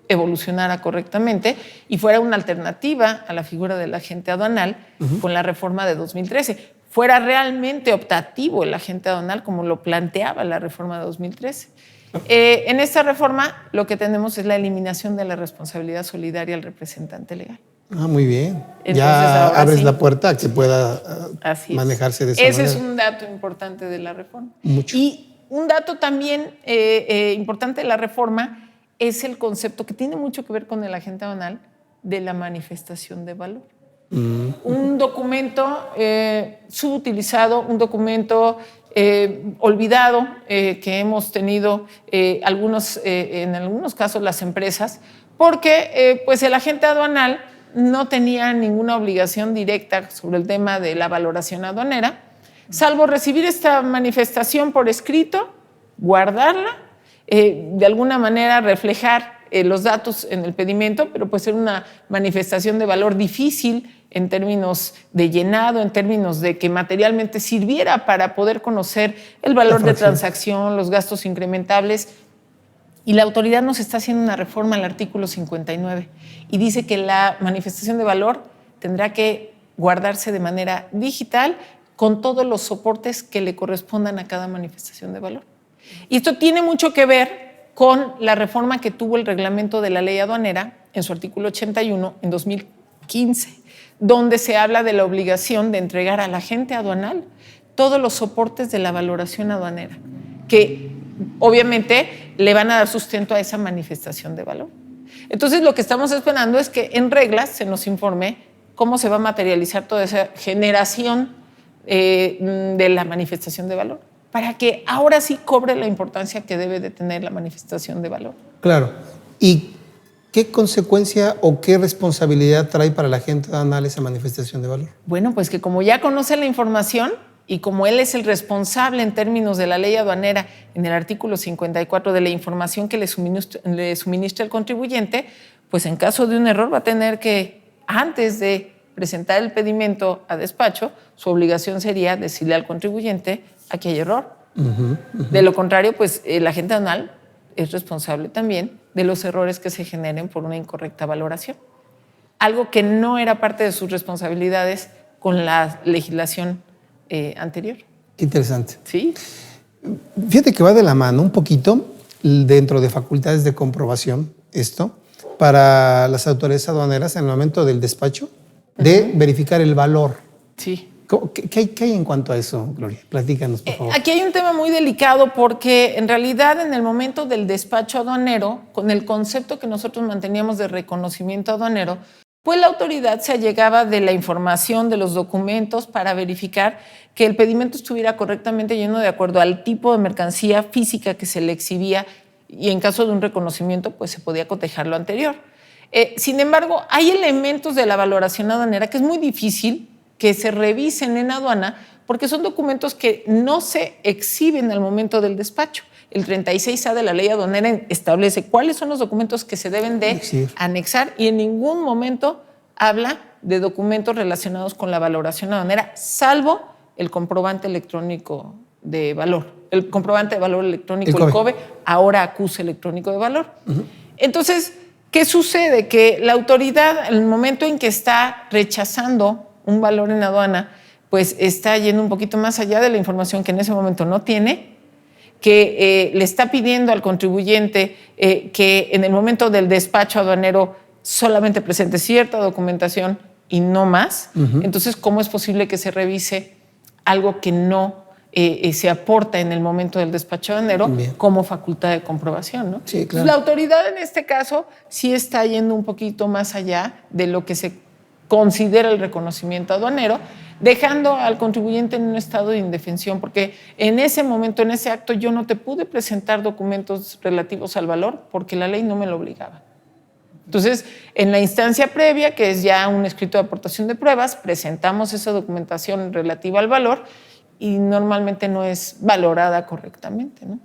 evolucionara correctamente y fuera una alternativa a la figura del agente aduanal con la reforma de 2013. Fuera realmente optativo el agente aduanal como lo planteaba la reforma de 2013. En esta reforma lo que tenemos es la eliminación de la responsabilidad solidaria al representante legal. Muy bien. Entonces, ya abres la puerta a que pueda manejarse de esa manera. Ese es un dato importante de la reforma. Mucho. Y un dato también importante de la reforma es el concepto que tiene mucho que ver con el agente aduanal de la manifestación de valor. Un documento subutilizado, un documento olvidado que hemos tenido en algunos casos las empresas, porque pues el agente aduanal no tenía ninguna obligación directa sobre el tema de la valoración aduanera, salvo recibir esta manifestación por escrito, guardarla, de alguna manera reflejar los datos en el pedimento, pero puede ser una manifestación de valor difícil en términos de llenado, en términos de que materialmente sirviera para poder conocer el valor de transacción, los gastos incrementables. Y la autoridad nos está haciendo una reforma al artículo 59 y dice que la manifestación de valor tendrá que guardarse de manera digital con todos los soportes que le correspondan a cada manifestación de valor. Y esto tiene mucho que ver con la reforma que tuvo el reglamento de la ley aduanera en su artículo 81 en 2015, donde se habla de la obligación de entregar al agente aduanal todos los soportes de la valoración aduanera, que obviamente le van a dar sustento a esa manifestación de valor. Entonces, lo que estamos esperando es que en reglas se nos informe cómo se va a materializar toda esa generación de la manifestación de valor, para que ahora sí cobre la importancia que debe de tener la manifestación de valor. Claro. ¿Y qué consecuencia o qué responsabilidad trae para la agente aduanal esa manifestación de valor? Bueno, pues que como ya conoce la información y como él es el responsable en términos de la ley aduanera en el artículo 54 de la información que le suministra el contribuyente, pues en caso de un error va a tener que, antes de presentar el pedimento a despacho, su obligación sería decirle al contribuyente: aquí hay error. De lo contrario, pues el agente aduanal es responsable también de los errores que se generen por una incorrecta valoración. Algo que no era parte de sus responsabilidades con la legislación anterior. Interesante. Sí. Fíjate que va de la mano un poquito dentro de facultades de comprobación esto para las autoridades aduaneras en el momento del despacho de verificar el valor. Sí. ¿Qué hay en cuanto a eso, Gloria? Platícanos, por favor. Aquí hay un tema muy delicado porque en realidad en el momento del despacho aduanero, con el concepto que nosotros manteníamos de reconocimiento aduanero, pues la autoridad se allegaba de la información, de los documentos para verificar que el pedimento estuviera correctamente lleno de acuerdo al tipo de mercancía física que se le exhibía y en caso de un reconocimiento pues se podía cotejar lo anterior. Sin embargo, hay elementos de la valoración aduanera que es muy difícil que se revisen en aduana porque son documentos que no se exhiben al momento del despacho. El 36A de la ley aduanera establece cuáles son los documentos que se deben de anexar y en ningún momento habla de documentos relacionados con la valoración aduanera, salvo el comprobante electrónico de valor, el comprobante de valor electrónico, el COBE, ahora acuse electrónico de valor. Entonces, ¿qué sucede? Que la autoridad, en el momento en que está rechazando un valor en aduana, pues está yendo un poquito más allá de la información que en ese momento no tiene, que le está pidiendo al contribuyente que en el momento del despacho aduanero solamente presente cierta documentación y no más. Entonces, ¿cómo es posible que se revise algo que no se aporta en el momento del despacho aduanero como facultad de comprobación, ¿no? Sí, claro. La autoridad en este caso sí está yendo un poquito más allá de lo que se considera el reconocimiento aduanero, dejando al contribuyente en un estado de indefensión, porque en ese momento, en ese acto, yo no te pude presentar documentos relativos al valor porque la ley no me lo obligaba. Entonces, en la instancia previa, que es ya un escrito de aportación de pruebas, presentamos esa documentación relativa al valor y normalmente no es valorada correctamente, ¿no?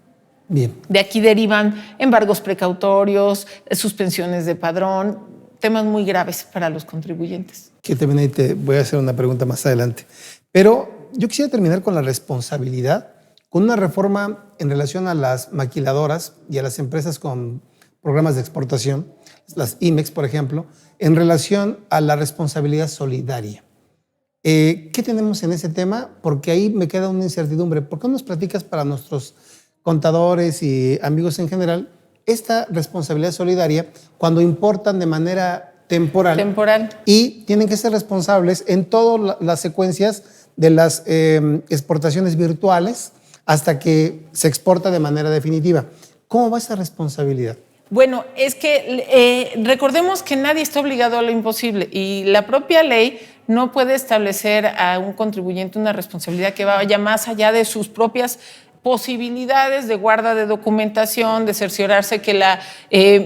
Bien. De aquí derivan embargos precautorios, suspensiones de padrón, temas muy graves para los contribuyentes. Que también ahí te voy a hacer una pregunta más adelante. Pero yo quisiera terminar con la responsabilidad, con una reforma en relación a las maquiladoras y a las empresas con programas de exportación, las IMEX, por ejemplo, en relación a la responsabilidad solidaria. ¿Qué tenemos en ese tema? Porque ahí me queda una incertidumbre. ¿Por qué no nos platicas para nuestros contadores y amigos en general esta responsabilidad solidaria cuando importan de manera temporal y tienen que ser responsables en todas las secuencias de las exportaciones virtuales hasta que se exporta de manera definitiva? ¿Cómo va esa responsabilidad? Bueno, es que recordemos que nadie está obligado a lo imposible y la propia ley no puede establecer a un contribuyente una responsabilidad que vaya más allá de sus propias posibilidades de guarda de documentación, de cerciorarse que la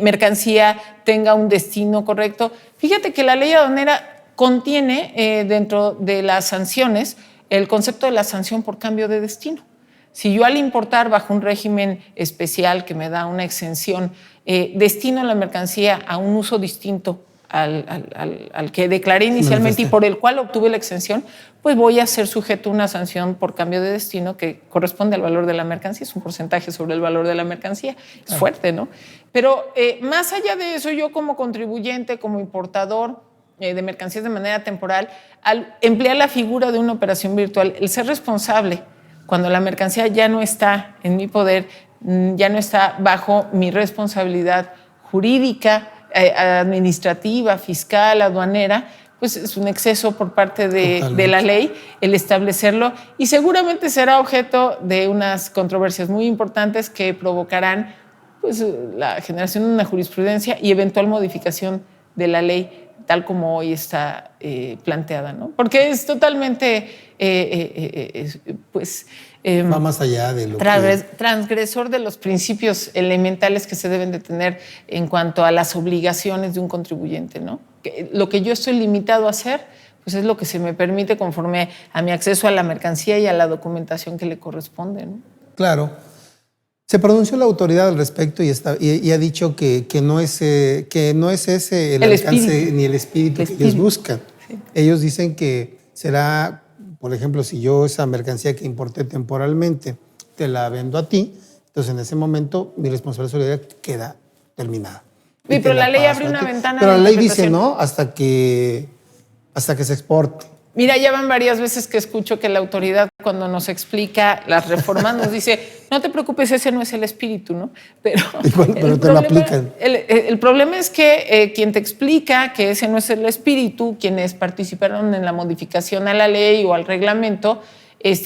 mercancía tenga un destino correcto. Fíjate que la ley aduanera contiene dentro de las sanciones el concepto de la sanción por cambio de destino. Si yo al importar bajo un régimen especial que me da una exención, destino la mercancía a un uso distinto al que declaré inicialmente y por el cual obtuve la exención, pues voy a ser sujeto a una sanción por cambio de destino que corresponde al valor de la mercancía, es un porcentaje sobre el valor de la mercancía. Es fuerte, ¿no? Pero más allá de eso, yo como contribuyente, como importador de mercancías de manera temporal, al emplear la figura de una operación virtual, el ser responsable cuando la mercancía ya no está en mi poder, ya no está bajo mi responsabilidad jurídica, administrativa, fiscal, aduanera, pues es un exceso por parte de la ley el establecerlo y seguramente será objeto de unas controversias muy importantes que provocarán pues, la generación de una jurisprudencia y eventual modificación de la ley tal como hoy está planteada, ¿no? Porque es totalmente va más allá de lo transgresor de los principios elementales que se deben de tener en cuanto a las obligaciones de un contribuyente, ¿no? Lo que yo estoy limitado a hacer, pues es lo que se me permite conforme a mi acceso a la mercancía y a la documentación que le corresponde, ¿no? Claro. Se pronunció la autoridad al respecto y ha dicho que no es ese el alcance espíritu, ni el espíritu que ellos buscan. Sí. Ellos dicen que será, por ejemplo, si yo esa mercancía que importé temporalmente te la vendo a ti, entonces en ese momento mi responsabilidad solidaria queda terminada. Sí, pero la ley abre una ventana. Pero la ley dice no hasta que se exporte. Mira, ya van varias veces que escucho que la autoridad cuando nos explica las reformas nos dice, no te preocupes, ese no es el espíritu, ¿no? Pero te lo aplican. El problema es que quien te explica que ese no es el espíritu, quienes participaron en la modificación a la ley o al reglamento,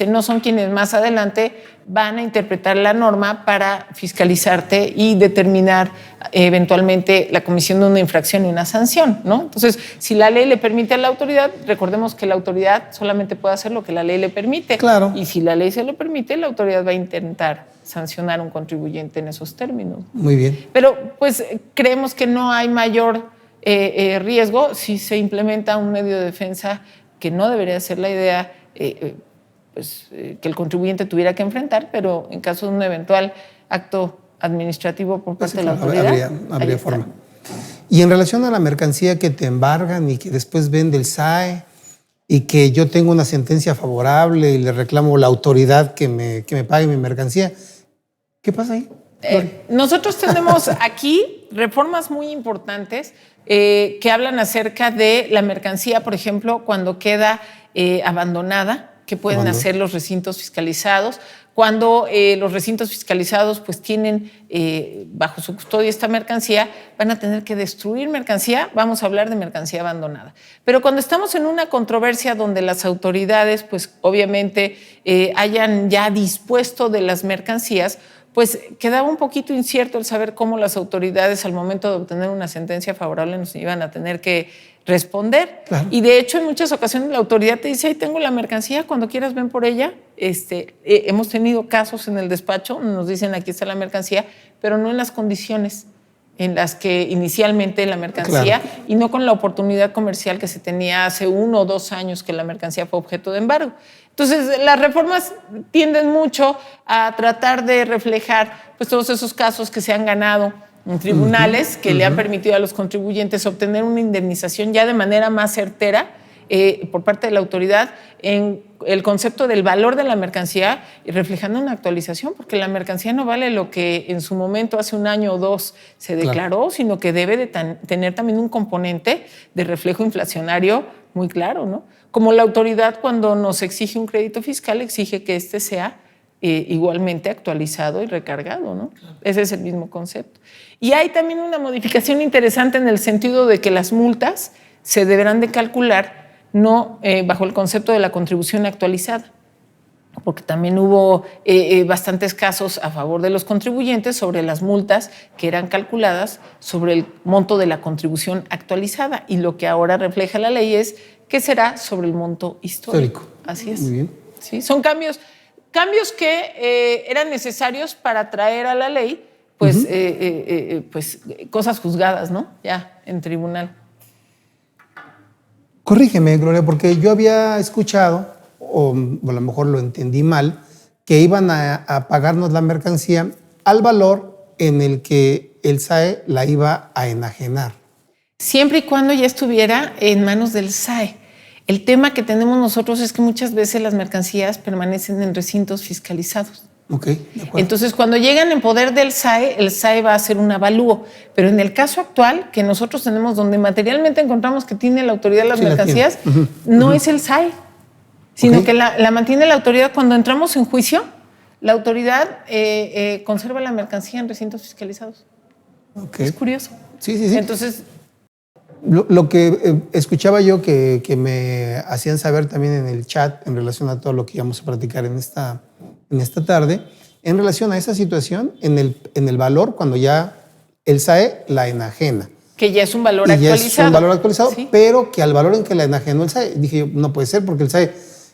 no son quienes más adelante van a interpretar la norma para fiscalizarte y determinar eventualmente la comisión de una infracción y una sanción, ¿no? Entonces, si la ley le permite a la autoridad, recordemos que la autoridad solamente puede hacer lo que la ley le permite. Claro. Y si la ley se lo permite, la autoridad va a intentar sancionar a un contribuyente en esos términos. Muy bien. Pero, pues, creemos que no hay mayor riesgo si se implementa un medio de defensa que no debería ser la idea que el contribuyente tuviera que enfrentar, pero en caso de un eventual acto administrativo por parte de la autoridad, habría forma. Y en relación a la mercancía que te embargan y que después vende el SAE y que yo tengo una sentencia favorable y le reclamo a la autoridad que me pague mi mercancía, ¿qué pasa ahí? Nosotros tenemos aquí reformas muy importantes que hablan acerca de la mercancía, por ejemplo, cuando queda abandonada, que pueden hacer los recintos fiscalizados. Cuando los recintos fiscalizados pues tienen bajo su custodia esta mercancía, van a tener que destruir mercancía, vamos a hablar de mercancía abandonada. Pero cuando estamos en una controversia donde las autoridades pues obviamente hayan ya dispuesto de las mercancías, pues quedaba un poquito incierto el saber cómo las autoridades al momento de obtener una sentencia favorable nos iban a tener que responder. Claro. Y de hecho en muchas ocasiones la autoridad te dice, ahí tengo la mercancía, cuando quieras ven por ella. Hemos tenido casos en el despacho, nos dicen aquí está la mercancía, pero no en las condiciones en las que inicialmente la mercancía, claro, y no con la oportunidad comercial que se tenía hace 1 o 2 años que la mercancía fue objeto de embargo. Entonces, las reformas tienden mucho a tratar de reflejar pues, todos esos casos que se han ganado en tribunales, que le han permitido a los contribuyentes obtener una indemnización ya de manera más certera por parte de la autoridad en el concepto del valor de la mercancía y reflejando una actualización, porque la mercancía no vale lo que en su momento, hace 1 año o 2, se declaró, claro, sino que debe de tener también un componente de reflejo inflacionario muy claro, ¿no? Como la autoridad cuando nos exige un crédito fiscal, exige que este sea igualmente actualizado y recargado, ¿no? Claro. Ese es el mismo concepto. Y hay también una modificación interesante en el sentido de que las multas se deberán de calcular no bajo el concepto de la contribución actualizada, porque también hubo bastantes casos a favor de los contribuyentes sobre las multas que eran calculadas sobre el monto de la contribución actualizada, y lo que ahora refleja la ley es que será sobre el monto histórico. Así es. Muy bien. Sí, son cambios que eran necesarios para traer a la ley pues, pues cosas juzgadas, ¿no? Ya en tribunal. Corrígeme, Gloria, porque yo había escuchado, o a lo mejor lo entendí mal, que iban a pagarnos la mercancía al valor en el que el SAE la iba a enajenar. Siempre y cuando ya estuviera en manos del SAE. El tema que tenemos nosotros es que muchas veces las mercancías permanecen en recintos fiscalizados. Ok, de acuerdo. Entonces, cuando llegan en poder del SAE, el SAE va a hacer un avalúo. Pero en el caso actual, que nosotros tenemos, donde materialmente encontramos que tiene la autoridad las mercancías, no es el SAE, sino que la mantiene la autoridad. Cuando entramos en juicio, la autoridad conserva la mercancía en recintos fiscalizados. Es curioso. Sí. Entonces, lo que escuchaba yo que me hacían saber también en el chat en relación a todo lo que íbamos a platicar en esta tarde, en relación a esa situación, en el valor cuando ya el SAE la enajena. Que ya es un valor actualizado. Ya es un valor actualizado, sí, pero que al valor en que la enajenó el SAE, dije yo, no puede ser, porque el SAE,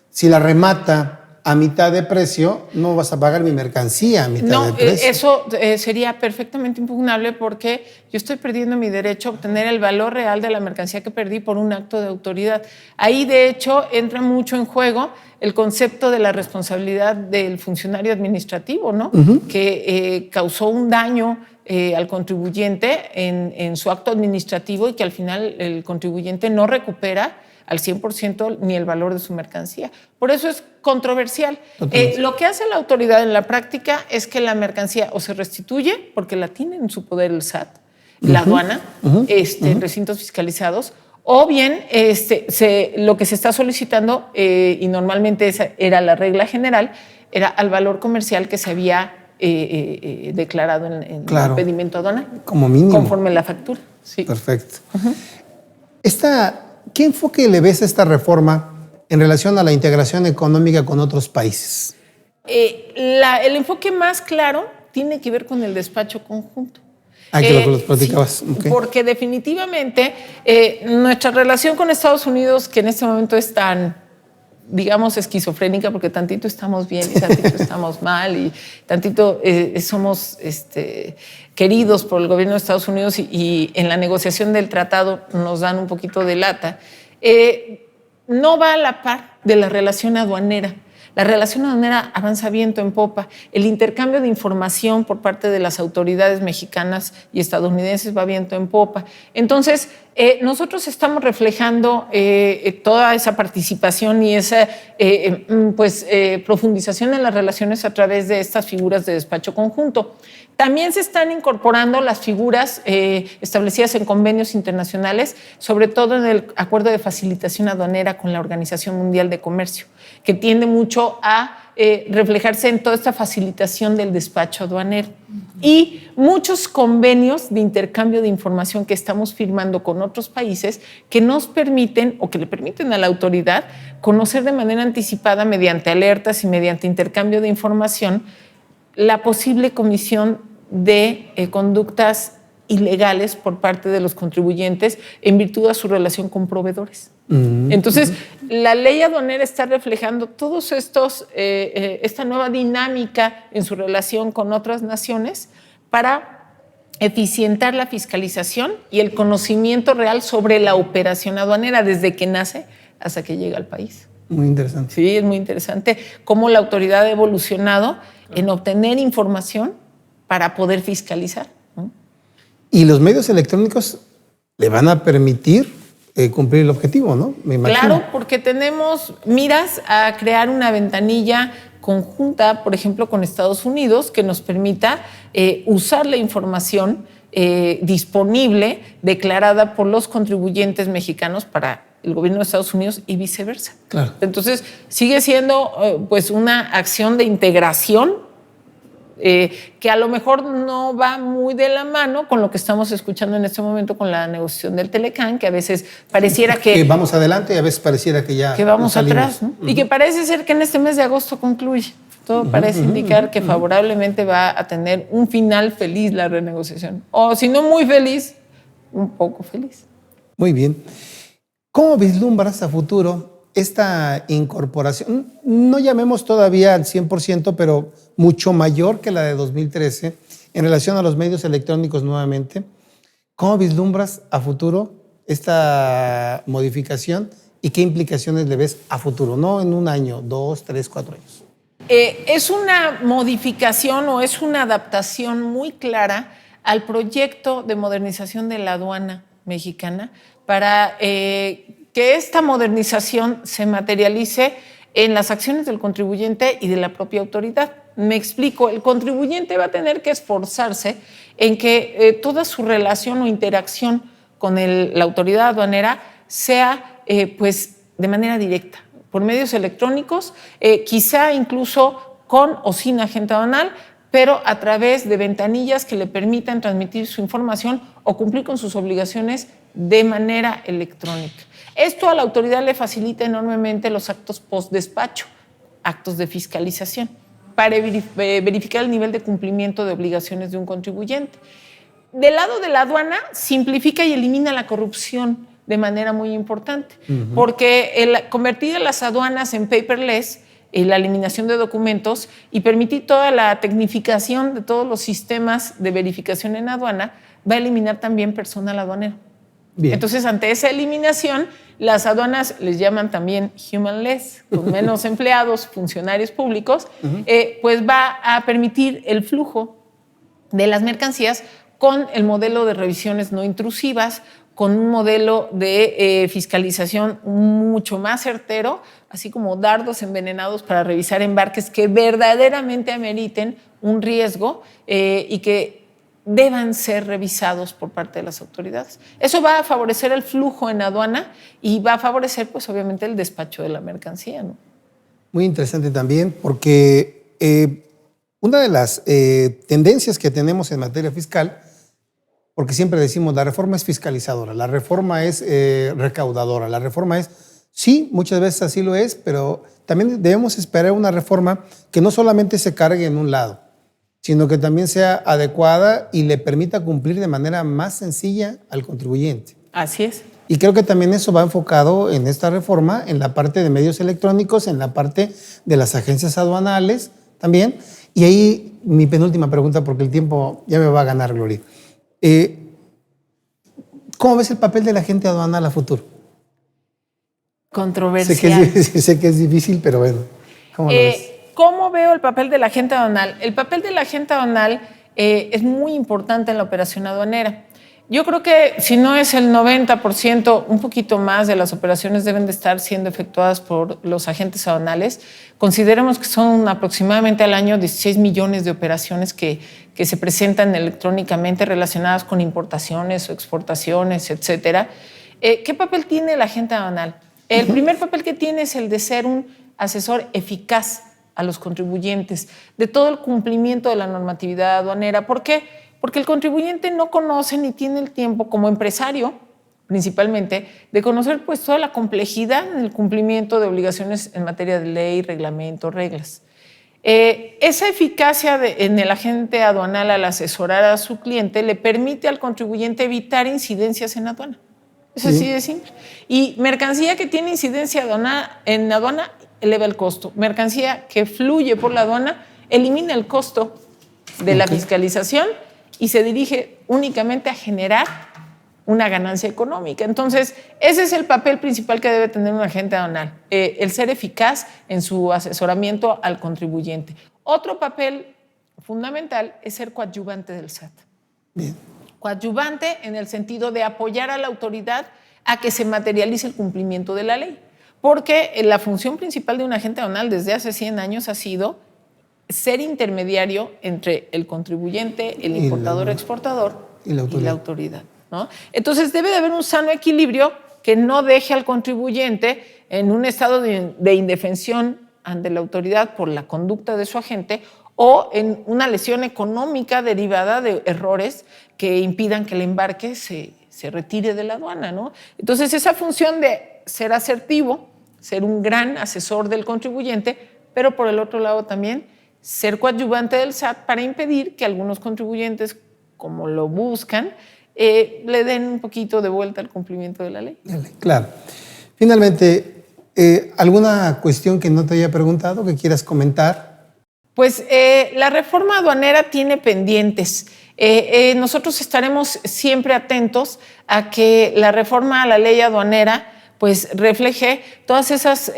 si la remata a mitad de precio, no vas a pagar mi mercancía a mitad de precio. No, eso sería perfectamente impugnable porque yo estoy perdiendo mi derecho a obtener el valor real de la mercancía que perdí por un acto de autoridad. Ahí, de hecho, entra mucho en juego el concepto de la responsabilidad del funcionario administrativo, ¿no? Que causó un daño al contribuyente en su acto administrativo y que al final el contribuyente no recupera al 100% ni el valor de su mercancía. Por eso es controversial. Lo que hace la autoridad en la práctica es que la mercancía o se restituye, porque la tiene en su poder el SAT, la aduana, en recintos fiscalizados, o bien lo que se está solicitando, y normalmente esa era la regla general, era al valor comercial que se había declarado en el pedimento aduanal. Como mínimo. Conforme la factura. Sí. Perfecto. ¿Qué enfoque le ves a esta reforma en relación a la integración económica con otros países? El enfoque más claro tiene que ver con el despacho conjunto. Que lo platicabas. Sí, okay. Porque definitivamente nuestra relación con Estados Unidos, que en este momento es tan, digamos, esquizofrénica, porque tantito estamos bien y tantito estamos mal y tantito somos queridos por el gobierno de Estados Unidos y en la negociación del tratado nos dan un poquito de lata, no va a la par de la relación aduanera. La relación aduanera avanza viento en popa. El intercambio de información por parte de las autoridades mexicanas y estadounidenses va viento en popa. Entonces, nosotros estamos reflejando toda esa participación y esa profundización en las relaciones a través de estas figuras de despacho conjunto. También se están incorporando las figuras establecidas en convenios internacionales, sobre todo en el Acuerdo de Facilitación Aduanera con la Organización Mundial de Comercio, que tiende mucho a reflejarse en toda esta facilitación del despacho aduanero. Y muchos convenios de intercambio de información que estamos firmando con otros países que nos permiten o que le permiten a la autoridad conocer de manera anticipada mediante alertas y mediante intercambio de información la posible comisión de conductas ilegales por parte de los contribuyentes en virtud de su relación con proveedores. Entonces, la ley aduanera está reflejando todos estos, esta nueva dinámica en su relación con otras naciones para eficientar la fiscalización y el conocimiento real sobre la operación aduanera desde que nace hasta que llega al país. Muy interesante. Sí, es muy interesante cómo la autoridad ha evolucionado en obtener información para poder fiscalizar. Y los medios electrónicos le van a permitir cumplir el objetivo, ¿no? Me imagino. Claro, porque tenemos miras a crear una ventanilla conjunta, por ejemplo, con Estados Unidos, que nos permita usar la información disponible, declarada por los contribuyentes mexicanos para el gobierno de Estados Unidos y viceversa. Claro. Entonces, sigue siendo pues una acción de integración que a lo mejor no va muy de la mano con lo que estamos escuchando en este momento con la negociación del Telecán, que a veces pareciera que vamos adelante y a veces pareciera que ya que vamos salimos. atrás, ¿no? Y que parece ser que en este mes de agosto concluye. Todo parece indicar que favorablemente va a tener un final feliz la renegociación. O si no muy feliz, un poco feliz. Muy bien. ¿Cómo vislumbras a futuro esta incorporación? No llamemos todavía al 100%, pero mucho mayor que la de 2013 en relación a los medios electrónicos nuevamente. ¿Cómo vislumbras a futuro esta modificación y qué implicaciones le ves a futuro? No en un año, 2, 3, 4 años. Es una modificación o es una adaptación muy clara al proyecto de modernización de la aduana mexicana para que esta modernización se materialice en las acciones del contribuyente y de la propia autoridad. Me explico, el contribuyente va a tener que esforzarse en que toda su relación o interacción con la autoridad aduanera sea pues de manera directa, por medios electrónicos, quizá incluso con o sin agente aduanal, pero a través de ventanillas que le permitan transmitir su información o cumplir con sus obligaciones de manera electrónica. Esto a la autoridad le facilita enormemente los actos post-despacho, actos de fiscalización, para verificar el nivel de cumplimiento de obligaciones de un contribuyente. Del lado de la aduana, simplifica y elimina la corrupción de manera muy importante, porque el convertir las aduanas en paperless, la eliminación de documentos y permitir toda la tecnificación de todos los sistemas de verificación en aduana, va a eliminar también personal aduanero. Bien. Entonces, ante esa eliminación, las aduanas les llaman también humanless, con menos empleados, funcionarios públicos, pues va a permitir el flujo de las mercancías con el modelo de revisiones no intrusivas, con un modelo de fiscalización mucho más certero, así como dardos envenenados para revisar embarques que verdaderamente ameriten un riesgo y que deban ser revisados por parte de las autoridades. Eso va a favorecer el flujo en aduana y va a favorecer, pues obviamente, el despacho de la mercancía, ¿no? Muy interesante también, porque una de las tendencias que tenemos en materia fiscal, porque siempre decimos la reforma es fiscalizadora, la reforma es recaudadora, la reforma es Sí, muchas veces así lo es, pero también debemos esperar una reforma que no solamente se cargue en un lado, sino que también sea adecuada y le permita cumplir de manera más sencilla al contribuyente. Así es. Y creo que también eso va enfocado en esta reforma, en la parte de medios electrónicos, en la parte de las agencias aduanales también. Y ahí mi penúltima pregunta, porque el tiempo ya me va a ganar, Gloria. ¿Cómo ves el papel de la agente aduanal a futuro? Controversial. Sé que es difícil, pero bueno, ¿cómo lo ves? ¿Cómo veo el papel de la agente aduanal? El papel de la agente aduanal es muy importante en la operación aduanera. Yo creo que si no es el 90%, un poquito más de las operaciones deben de estar siendo efectuadas por los agentes aduanales. Consideremos que son aproximadamente al año 16 millones de operaciones que se presentan electrónicamente relacionadas con importaciones o exportaciones, etcétera. ¿Qué papel tiene el agente aduanal? El primer papel que tiene es el de ser un asesor eficaz a los contribuyentes de todo el cumplimiento de la normatividad aduanera. ¿Por qué? Porque el contribuyente no conoce ni tiene el tiempo como empresario, principalmente, de conocer pues toda la complejidad en el cumplimiento de obligaciones en materia de ley, reglamento, reglas. Esa eficacia en el agente aduanal al asesorar a su cliente le permite al contribuyente evitar incidencias en aduana. Es así de simple. Y mercancía que tiene incidencia en aduana eleva el costo. Mercancía que fluye por la aduana elimina el costo de la fiscalización y se dirige únicamente a generar una ganancia económica. Entonces, ese es el papel principal que debe tener un agente aduanal, el ser eficaz en su asesoramiento al contribuyente. Otro papel fundamental es ser coadyuvante del SAT. Bien. Coadyuvante en el sentido de apoyar a la autoridad a que se materialice el cumplimiento de la ley. Porque la función principal de un agente aduanal desde hace 100 años ha sido ser intermediario entre el contribuyente, el importador, exportador y la autoridad, ¿no? Entonces debe de haber un sano equilibrio que no deje al contribuyente en un estado de indefensión ante la autoridad por la conducta de su agente o en una lesión económica derivada de errores que impidan que el embarque se retire de la aduana, ¿no? Entonces esa función de ser asertivo, ser un gran asesor del contribuyente, pero por el otro lado también ser coadyuvante del SAT para impedir que algunos contribuyentes, como lo buscan, le den un poquito de vuelta al cumplimiento de la ley. Claro. Finalmente, ¿alguna cuestión que no te haya preguntado que quieras comentar? Pues la reforma aduanera tiene pendientes. Nosotros estaremos siempre atentos a que la reforma a la ley aduanera pues refleje todas esas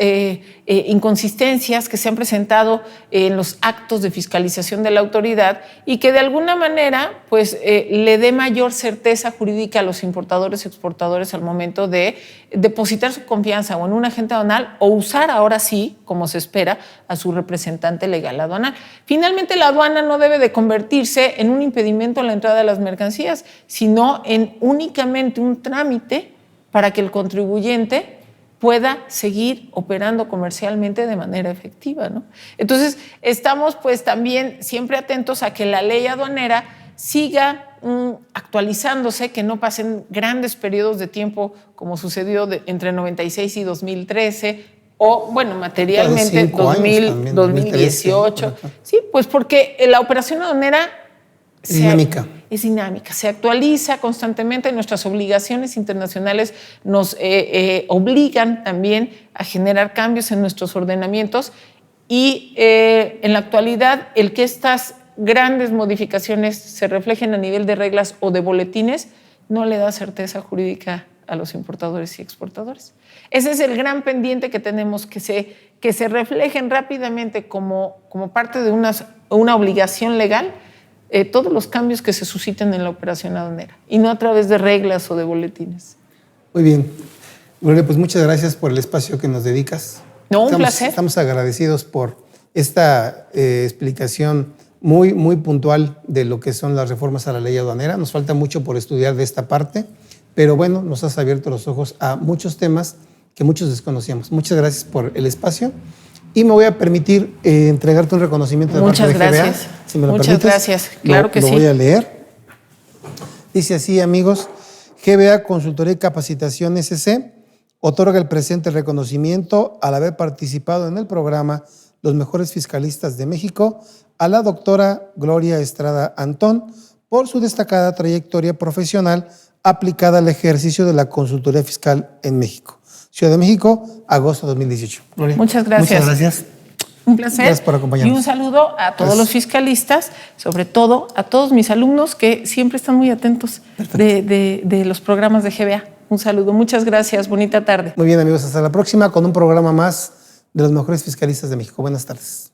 inconsistencias que se han presentado en los actos de fiscalización de la autoridad y que de alguna manera pues le dé mayor certeza jurídica a los importadores y exportadores al momento de depositar su confianza o en un agente aduanal o usar ahora sí, como se espera, a su representante legal aduanal. Finalmente, la aduana no debe de convertirse en un impedimento a la entrada de las mercancías, sino en únicamente un trámite para que el contribuyente pueda seguir operando comercialmente de manera efectiva, ¿no? Entonces, estamos pues también siempre atentos a que la ley aduanera siga actualizándose, que no pasen grandes periodos de tiempo como sucedió entre 96 y 2013 o, bueno, materialmente 2018. Sí, pues porque la operación aduanera es dinámica, se actualiza constantemente. Nuestras obligaciones internacionales nos obligan también a generar cambios en nuestros ordenamientos y en la actualidad el que estas grandes modificaciones se reflejen a nivel de reglas o de boletines no le da certeza jurídica a los importadores y exportadores. Ese es el gran pendiente que tenemos, que se reflejen rápidamente como parte de una obligación legal todos los cambios que se susciten en la operación aduanera y no a través de reglas o de boletines. Muy bien. Gloria, pues muchas gracias por el espacio que nos dedicas. No, un placer. Estamos agradecidos por esta explicación muy, muy puntual de lo que son las reformas a la ley aduanera. Nos falta mucho por estudiar de esta parte, pero bueno, nos has abierto los ojos a muchos temas que muchos desconocíamos. Muchas gracias por el espacio. Y me voy a permitir entregarte un reconocimiento de parte de GBA. Muchas gracias. Si me lo Muchas permites, gracias. Claro que sí. Lo voy a leer. Dice así, amigos: GBA Consultoría y Capacitación SC otorga el presente reconocimiento al haber participado en el programa Los Mejores Fiscalistas de México a la doctora Gloria Estrada Antón por su destacada trayectoria profesional aplicada al ejercicio de la consultoría fiscal en México. Ciudad de México, agosto de 2018. Gloria, muchas gracias. Muchas gracias. Un placer. Gracias por acompañarnos. Y un saludo a todos los fiscalistas, sobre todo a todos mis alumnos que siempre están muy atentos de los programas de GBA. Un saludo. Muchas gracias. Bonita tarde. Muy bien, amigos. Hasta la próxima con un programa más de Los Mejores Fiscalistas de México. Buenas tardes.